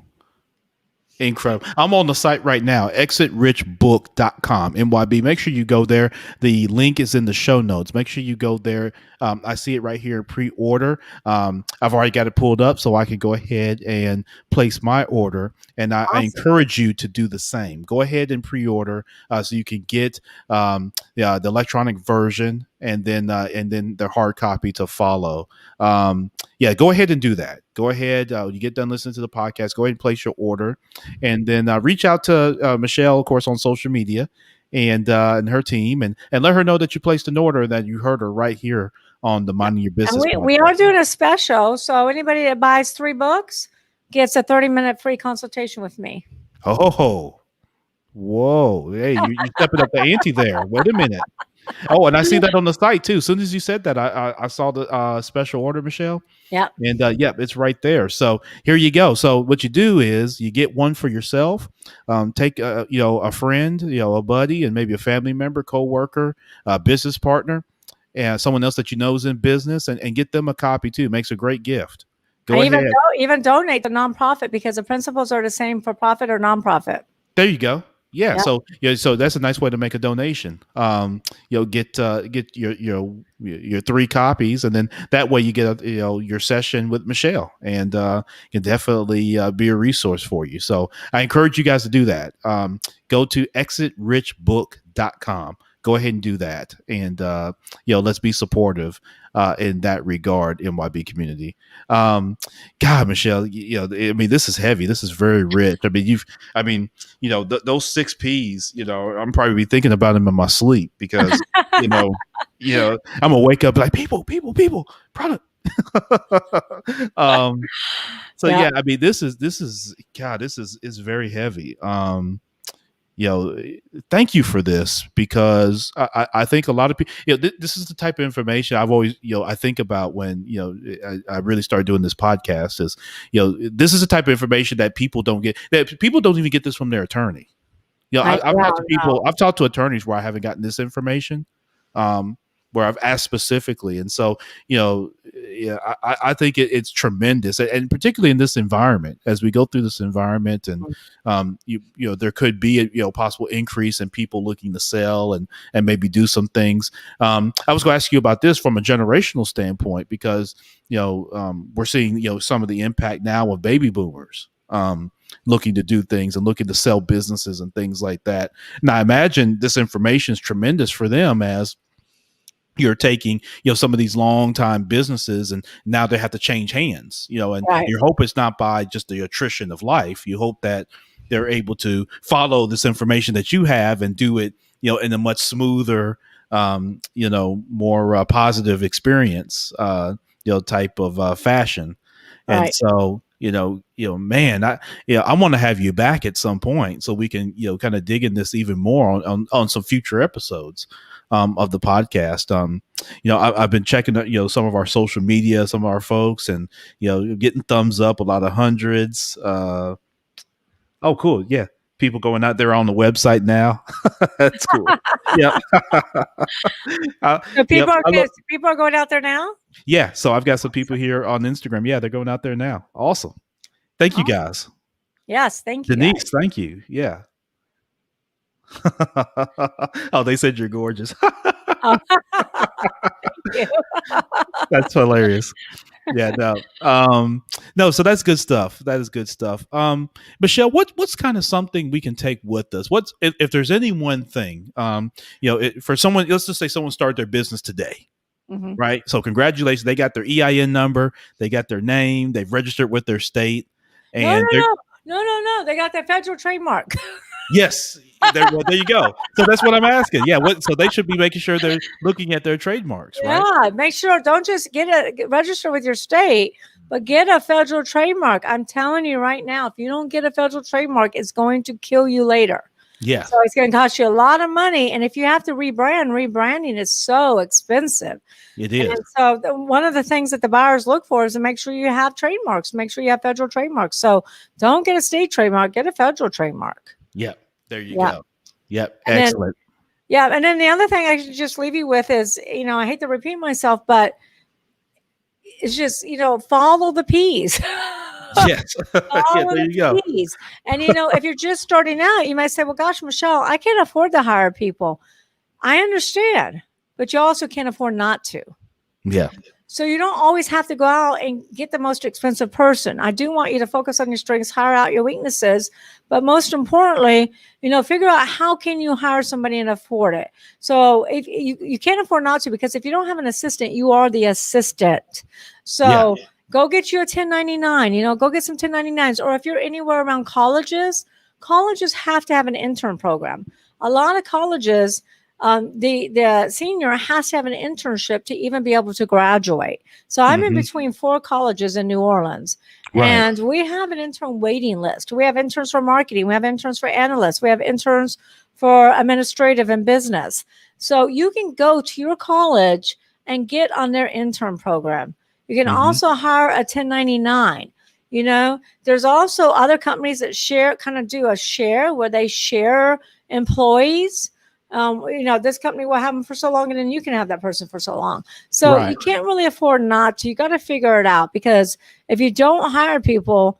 S1: Incredible. I'm on the site right now, exitrichbook.com, MYB. Make sure you go there. The link is in the show notes. Make sure you go there. I see it right here, pre-order. I've already got it pulled up so I can go ahead and place my order. And I encourage you to do the same. Go ahead and pre-order so you can get the electronic version and then the hard copy to follow. Go ahead and do that. Go ahead. You get done listening to the podcast, go ahead and place your order, and then reach out to Michelle, of course, on social media and her team, and let her know that you placed an order, that you heard her right here on the Minding Your Business.
S2: We are doing a special. So anybody that buys 3 books gets a 30-minute free consultation with me.
S1: Oh, whoa. Hey, you're stepping up the ante there. Wait a minute. Oh, and I see that on the site too. As soon as you said that, I saw the special order, Michelle.
S2: Yeah.
S1: And it's right there. So here you go. So what you do is you get one for yourself. Take a friend, a buddy, and maybe a family member, coworker, business partner, and someone else that you know is in business, and get them a copy too. Makes a great gift. Go ahead.
S2: Even donate to nonprofit, because the principles are the same for profit or nonprofit.
S1: There you go. Yeah. Yep. So that's a nice way to make a donation. Get your 3 copies, and then that way you get your session with Michelle, and can definitely be a resource for you. So I encourage you guys to do that. Go to exitrichbook.com. Go ahead and do that, and let's be supportive in that regard, MYB community. God, Michelle, this is heavy. This is very rich. Those 6 P's. I'm probably thinking about them in my sleep, because I'm gonna wake up like people, product. This is very heavy. Thank you for this, because I think a lot of people, this is the type of information I've always, I think about when, I really started doing this podcast is, this is the type of information that people don't get, that people don't even get this from their attorney. I've talked to people, I've talked to attorneys where I haven't gotten this information, where I've asked specifically. And so, I think it's tremendous. And particularly in this environment, as we go through this environment, and, there could be a possible increase in people looking to sell and maybe do some things. I was going to ask you about this from a generational standpoint, because, we're seeing, some of the impact now of baby boomers, looking to do things and looking to sell businesses and things like that. And I imagine this information is tremendous for them, as you're taking, some of these long time businesses, and now they have to change hands, and your hope is not by just the attrition of life. You hope that they're able to follow this information that you have and do it, in a much smoother, more positive experience, type of fashion. And so, man, I want to have you back at some point so we can, kind of dig in this even more on some future episodes of the podcast. I've been checking some of our social media, some of our folks, and getting thumbs up, a lot of hundreds. Oh, cool. Yeah. People going out there on the website now. That's cool. Yeah.
S2: So people are going out there now?
S1: Yeah. So I've got some people here on Instagram. Yeah, they're going out there now. Awesome. Thank you, guys.
S2: Yes. Thank you,
S1: Denise.
S2: guys.
S1: Thank you. Yeah. Oh, they said you're gorgeous.
S2: Thank you.
S1: That's hilarious. Yeah, no. So that's good stuff. That is good stuff. Michelle, what's kind of something we can take with us? What's if there's any one thing, for someone, let's just say someone started their business today,
S2: Mhm.
S1: right? So congratulations, they got their EIN number, they got their name, they've registered with their state,
S2: No,
S1: and
S2: no. They got their federal trademark.
S1: yes, well, there you go. So that's what I'm asking. Yeah, so they should be making sure they're looking at their trademarks, right?
S2: Yeah, make sure, don't just register with your state, but get a federal trademark. I'm telling you right now, if you don't get a federal trademark, it's going to kill you later.
S1: Yeah,
S2: So it's going to cost you a lot of money. And if you have to rebranding is so expensive.
S1: it is.
S2: And so one of the things that the buyers look for is to make sure you have trademarks, make sure you have federal trademarks. So don't get a state trademark, get a federal trademark.
S1: Yep. There you go. Yep.
S2: And
S1: Excellent.
S2: and then the other thing I should just leave you with is, I hate to repeat myself, but it's just, follow the P's.
S1: Yes. Yeah, there you go.
S2: P's. And, if you're just starting out, you might say, well, gosh, Michelle, I can't afford to hire people. I understand, but you also can't afford not to.
S1: Yeah.
S2: So you don't always have to go out and get the most expensive person. I do want you to focus on your strengths, hire out your weaknesses, but most importantly, figure out how can you hire somebody and afford it. So if you can't afford not to, because if you don't have an assistant, you are the assistant. So go get you a 1099, go get some 1099s. Or if you're anywhere around colleges have to have an intern program. A lot of colleges, the senior has to have an internship to even be able to graduate. So I'm in between 4 colleges in New Orleans, and we have an intern waiting list. We have interns for marketing. We have interns for analysts. We have interns for administrative and business. So you can go to your college and get on their intern program. You can also hire a 1099. There's also other companies that do a share where they share employees. This company will have them for so long, and then you can have that person for so long. So you can't really afford not to. You got to figure it out, because if you don't hire people,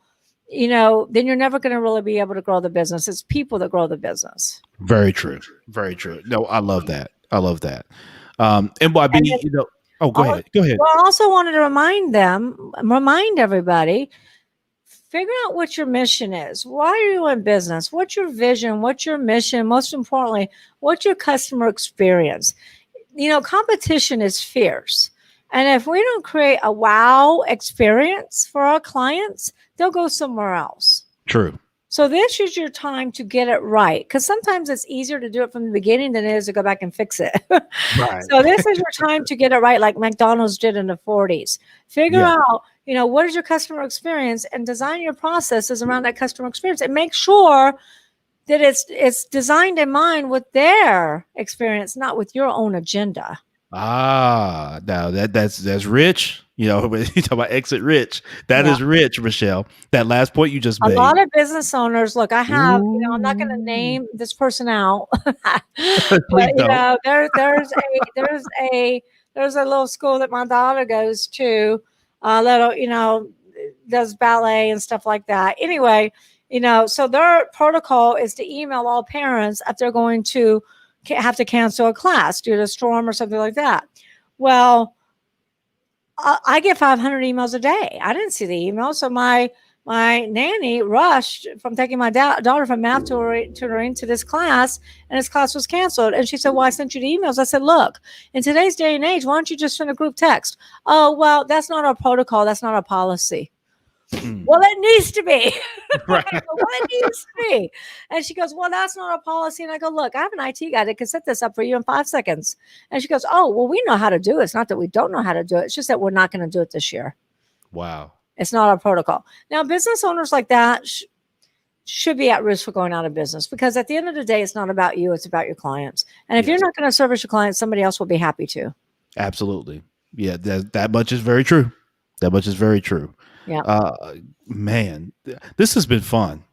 S2: then you're never going to really be able to grow the business. It's people that grow the business. Very true.
S1: Very true. No, I love that. MYB, oh, go ahead.
S2: Well, I also wanted to remind everybody, figure out what your mission is. Why are you in business? What's your vision? What's your mission? Most importantly, what's your customer experience? Competition is fierce. And if we don't create a wow experience for our clients, they'll go somewhere else.
S1: True.
S2: So this is your time to get it right, because sometimes it's easier to do it from the beginning than it is to go back and fix it. Right. So this is your time to get it right, like McDonald's did in the 40s. Figure out, what is your customer experience, and design your processes around that customer experience, and make sure that it's designed in mind with their experience, not with your own agenda.
S1: Now that's rich. When you talk about exit rich, that is rich, Michelle. That last point you just made.
S2: A lot of business owners, look, I have, I'm not going to name this person out, but there's a little school that my daughter goes to, does ballet and stuff like that. Anyway, so their protocol is to email all parents if they're going to have to cancel a class due to a storm or something like that. Well, I get 500 emails a day. I didn't see the email. So my nanny rushed from taking my daughter from math tutoring to this class, and this class was canceled. And she said, well, I sent you the emails. I said, look, in today's day and age, why don't you just send a group text? Oh, well, that's not our protocol. That's not our policy. Well, it needs to be. Right. Well, it needs to be. And she goes, well, that's not a policy. And I go, look, I have an IT guy that can set this up for you in 5 seconds. And she goes, oh, well, we know how to do it. It's not that we don't know how to do it. It's just that we're not going to do it this year.
S1: Wow.
S2: It's not our protocol. Now, business owners like that should be at risk for going out of business, because at the end of the day, it's not about you. It's about your clients. And if you're not going to service your clients, somebody else will be happy to.
S1: Absolutely. Yeah, that much is very true. Yeah. Man, this has been fun.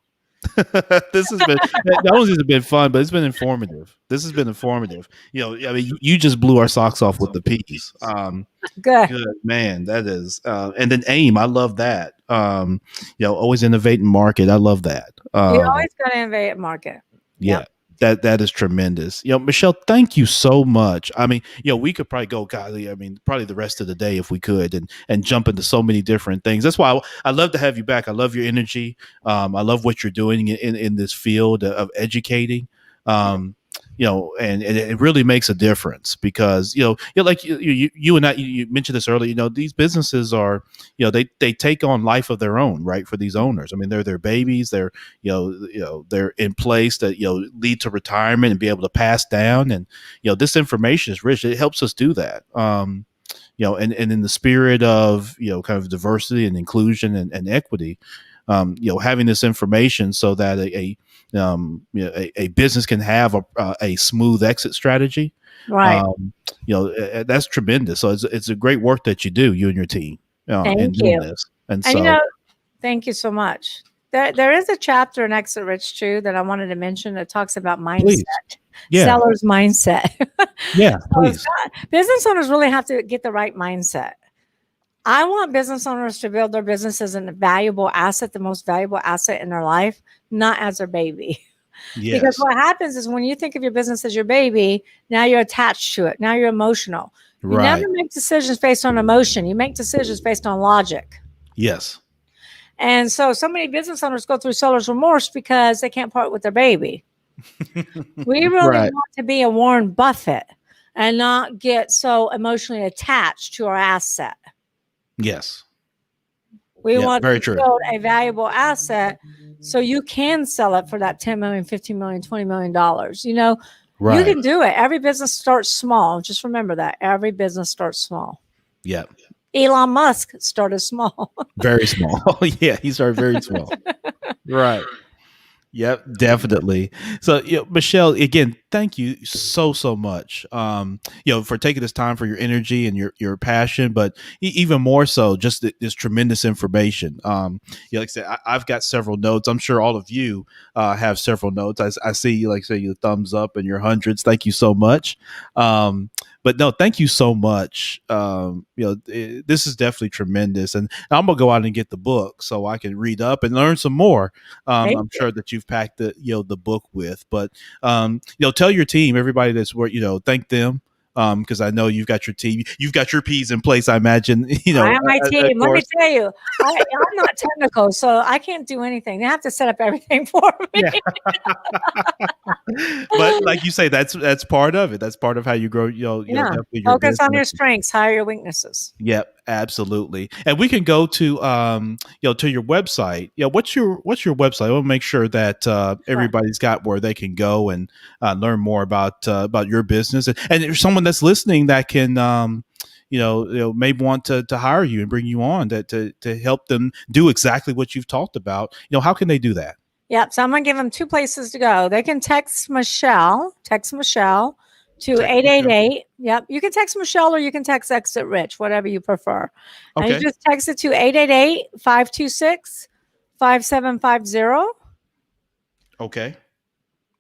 S1: This has been not only has it been fun, but it's been informative. This has been informative. You just blew our socks off with the P's. Good, man. That is, and then AIM. I love that. Always innovate and market. I love that.
S2: You always got to innovate and market.
S1: Yeah. That is tremendous. Michelle, thank you so much. I mean, we could probably go, golly, I mean, probably the rest of the day if we could, and jump into so many different things. That's why I love to have you back. I love your energy. I love what you're doing in this field of educating. And it really makes a difference because like you and I, you mentioned this earlier. These businesses are, they take on life of their own, right? For these owners, I mean, they're their babies. They're they're in place that lead to retirement and be able to pass down. And this information is rich. It helps us do that. And in the spirit of kind of diversity and inclusion and equity, having this information so that a business can have a smooth exit strategy,
S2: right?
S1: That's tremendous. So it's a great work that you do, you and your team, in doing this. And so,
S2: thank you so much. There is a chapter in Exit Rich too that I wanted to mention that talks about mindset.
S1: Please. Yeah.
S2: Seller's mindset.
S1: Yeah, please.
S2: Business owners really have to get the right mindset. I want business owners to build their businesses as a valuable asset, the most valuable asset in their life, not as their baby.
S1: Yes.
S2: Because what happens is when you think of your business as your baby, now you're attached to it. Now you're emotional. You never make decisions based on emotion. You make decisions based on logic.
S1: Yes.
S2: And so many business owners go through seller's remorse because they can't part with their baby. We really want to be a Warren Buffett and not get so emotionally attached to our asset.
S1: Yes.
S2: We want to build a valuable asset so you can sell it for that $10 million, $15 million, $20 million. You can do it. Every business starts small. Just remember that. Every business starts small.
S1: Yeah.
S2: Elon Musk started small.
S1: Very small. Yeah, he started very small. Right. Yep, definitely. So, Michelle, again, thank you so much, for taking this time for your energy and your passion, but even more so, just this tremendous information. Like I said, I've got several notes. I'm sure all of you have several notes. I see you, like say, your thumbs up and your hundreds. Thank you so much. But no, thank you so much. This is definitely tremendous, and I'm gonna go out and get the book so I can read up and learn some more. I'm sure that you've packed the book with, but tell your team, everybody that's where thank them. Because I know you've got your team, you've got your P's in place. I imagine.
S2: I have my team. Let me tell you, I'm not technical, so I can't do anything. They have to set up everything for me.
S1: Yeah. But like you say, that's part of it. That's part of how you grow. Definitely
S2: focus on your strengths, hide your weaknesses.
S1: Yep, absolutely. And we can go to to your website. What's your website? I want to make sure that everybody's got where they can go and learn more about your business. And there's someone that's listening that can maybe want to hire you and bring you on to help them do exactly what you've talked about. How can they do that?
S2: Yep. So I'm going to give them two places to go. They can text Michelle to 888. Yep. You can text Michelle or you can text Exit Rich, whatever you prefer. Okay. And you just text it to 888-526-5750.
S1: Okay.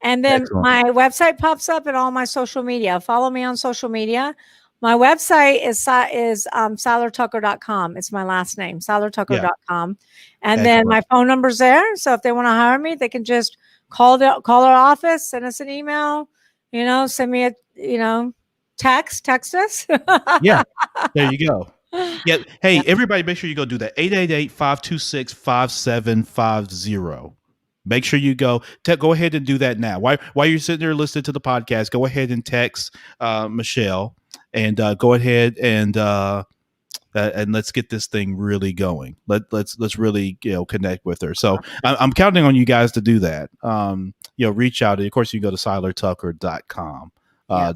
S2: And then my website pops up and all my social media. Follow me on social media. My website is SeilerTucker.com. It's my last name, SeilerTucker.com. And then my phone number's there. So if they want to hire me, they can just call our office, send us an email, send me a, text us.
S1: Yeah. There you go. Yeah. Hey, everybody, make sure you go do that. 888-526-5750. Make sure you go ahead and do that now. While you're sitting there listening to the podcast, go ahead and text Michelle and go ahead and let's get this thing really going. Let's really connect with her. So I'm counting on you guys to do that. Reach out. Of course, you can go to SeilerTucker.com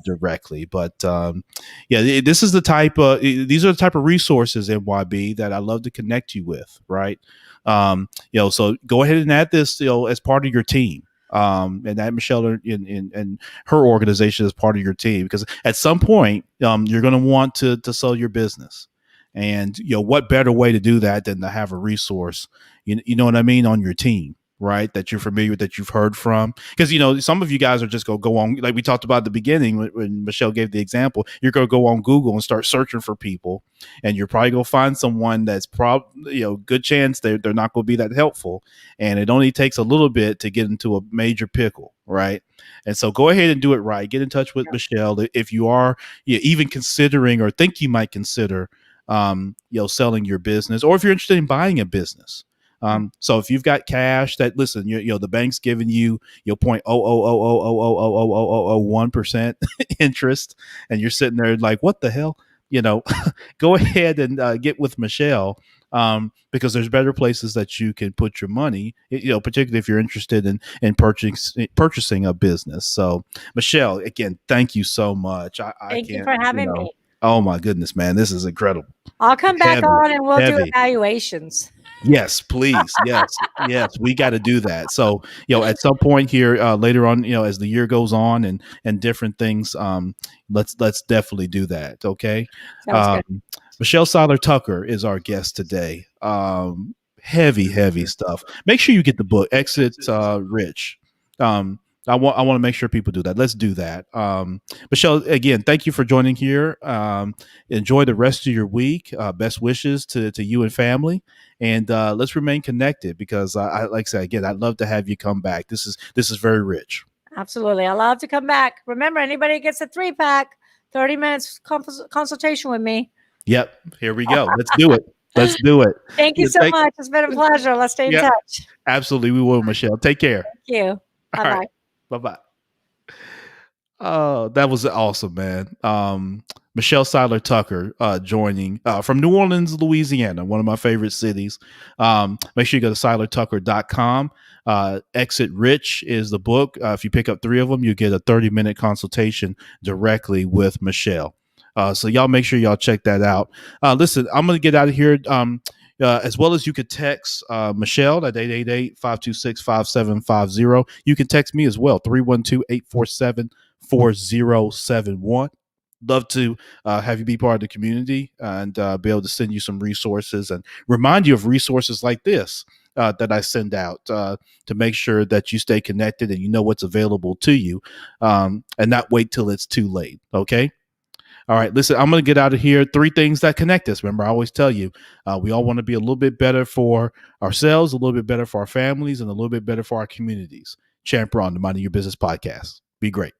S1: directly. But this is these are the type of resources, MYB, that I love to connect you with. Right. So go ahead and add this, as part of your team. And add Michelle and her organization as part of your team, because at some point, you're going to want to sell your business. And, what better way to do that than to have a resource, you know what I mean, on your team. right? That you're familiar with, that you've heard from. Because, you know, some of you guys are just going to go on, like we talked about at the beginning when Michelle gave the example, you're going to go on Google and start searching for people. And you're probably going to find someone that's probably, you know, good chance they're not going to be that helpful. And it only takes a little bit to get into a major pickle, right? And so go ahead and do it right. Get in touch with Michelle if you are even considering or think you might consider selling your business, or if you're interested in buying a business. So if you've got cash that, listen, the bank's giving you 0.000000001% interest, and you're sitting there like, what the hell? Go ahead and get with Michelle, because there's better places that you can put your money, particularly if you're interested in purchasing a business. So Michelle, again, thank you so much.
S2: Thank you for having me.
S1: Oh my goodness, man, this is incredible.
S2: I'll come back on and we'll do evaluations.
S1: Yes, please. Yes, we got to do that. So, at some point here later on, as the year goes on and different things, let's definitely do that. Okay. Michelle Seiler Tucker is our guest today. Heavy stuff. Make sure you get the book, Exit Rich. I want to make sure people do that. Let's do that. Michelle, again, thank you for joining here. Enjoy the rest of your week. Best wishes to you and family. And let's remain connected, because I like I said, again, I'd love to have you come back. This is very rich.
S2: Absolutely. I love to come back. Remember, anybody gets a 3-pack, 30 minutes consultation with me.
S1: Yep. Here we go. Let's do it. Let's do it.
S2: Thank you so much. It's been a pleasure. Let's stay in touch.
S1: Absolutely. We will, Michelle. Take care.
S2: Thank you. Bye-bye.
S1: Right. Bye-bye. Oh, that was awesome, man. Michelle Seiler Tucker joining from New Orleans, Louisiana, one of my favorite cities. Make sure you go to seilertucker.com. Exit Rich is the book. If you pick up 3 of them, you get a 30-minute consultation directly with Michelle. So y'all make sure y'all check that out. Listen, I'm going to get out of here. As well as you could text Michelle at 888-526-5750. You can text me as well, 312-847-4071. Love to have you be part of the community and be able to send you some resources and remind you of resources like this that I send out to make sure that you stay connected and you know what's available to you, and not wait till it's too late. Okay. All right, listen, I'm going to get out of here. 3 things that connect us. Remember, I always tell you, we all want to be a little bit better for ourselves, a little bit better for our families, and a little bit better for our communities. Champ Ron, the Minding Your Business podcast. Be great.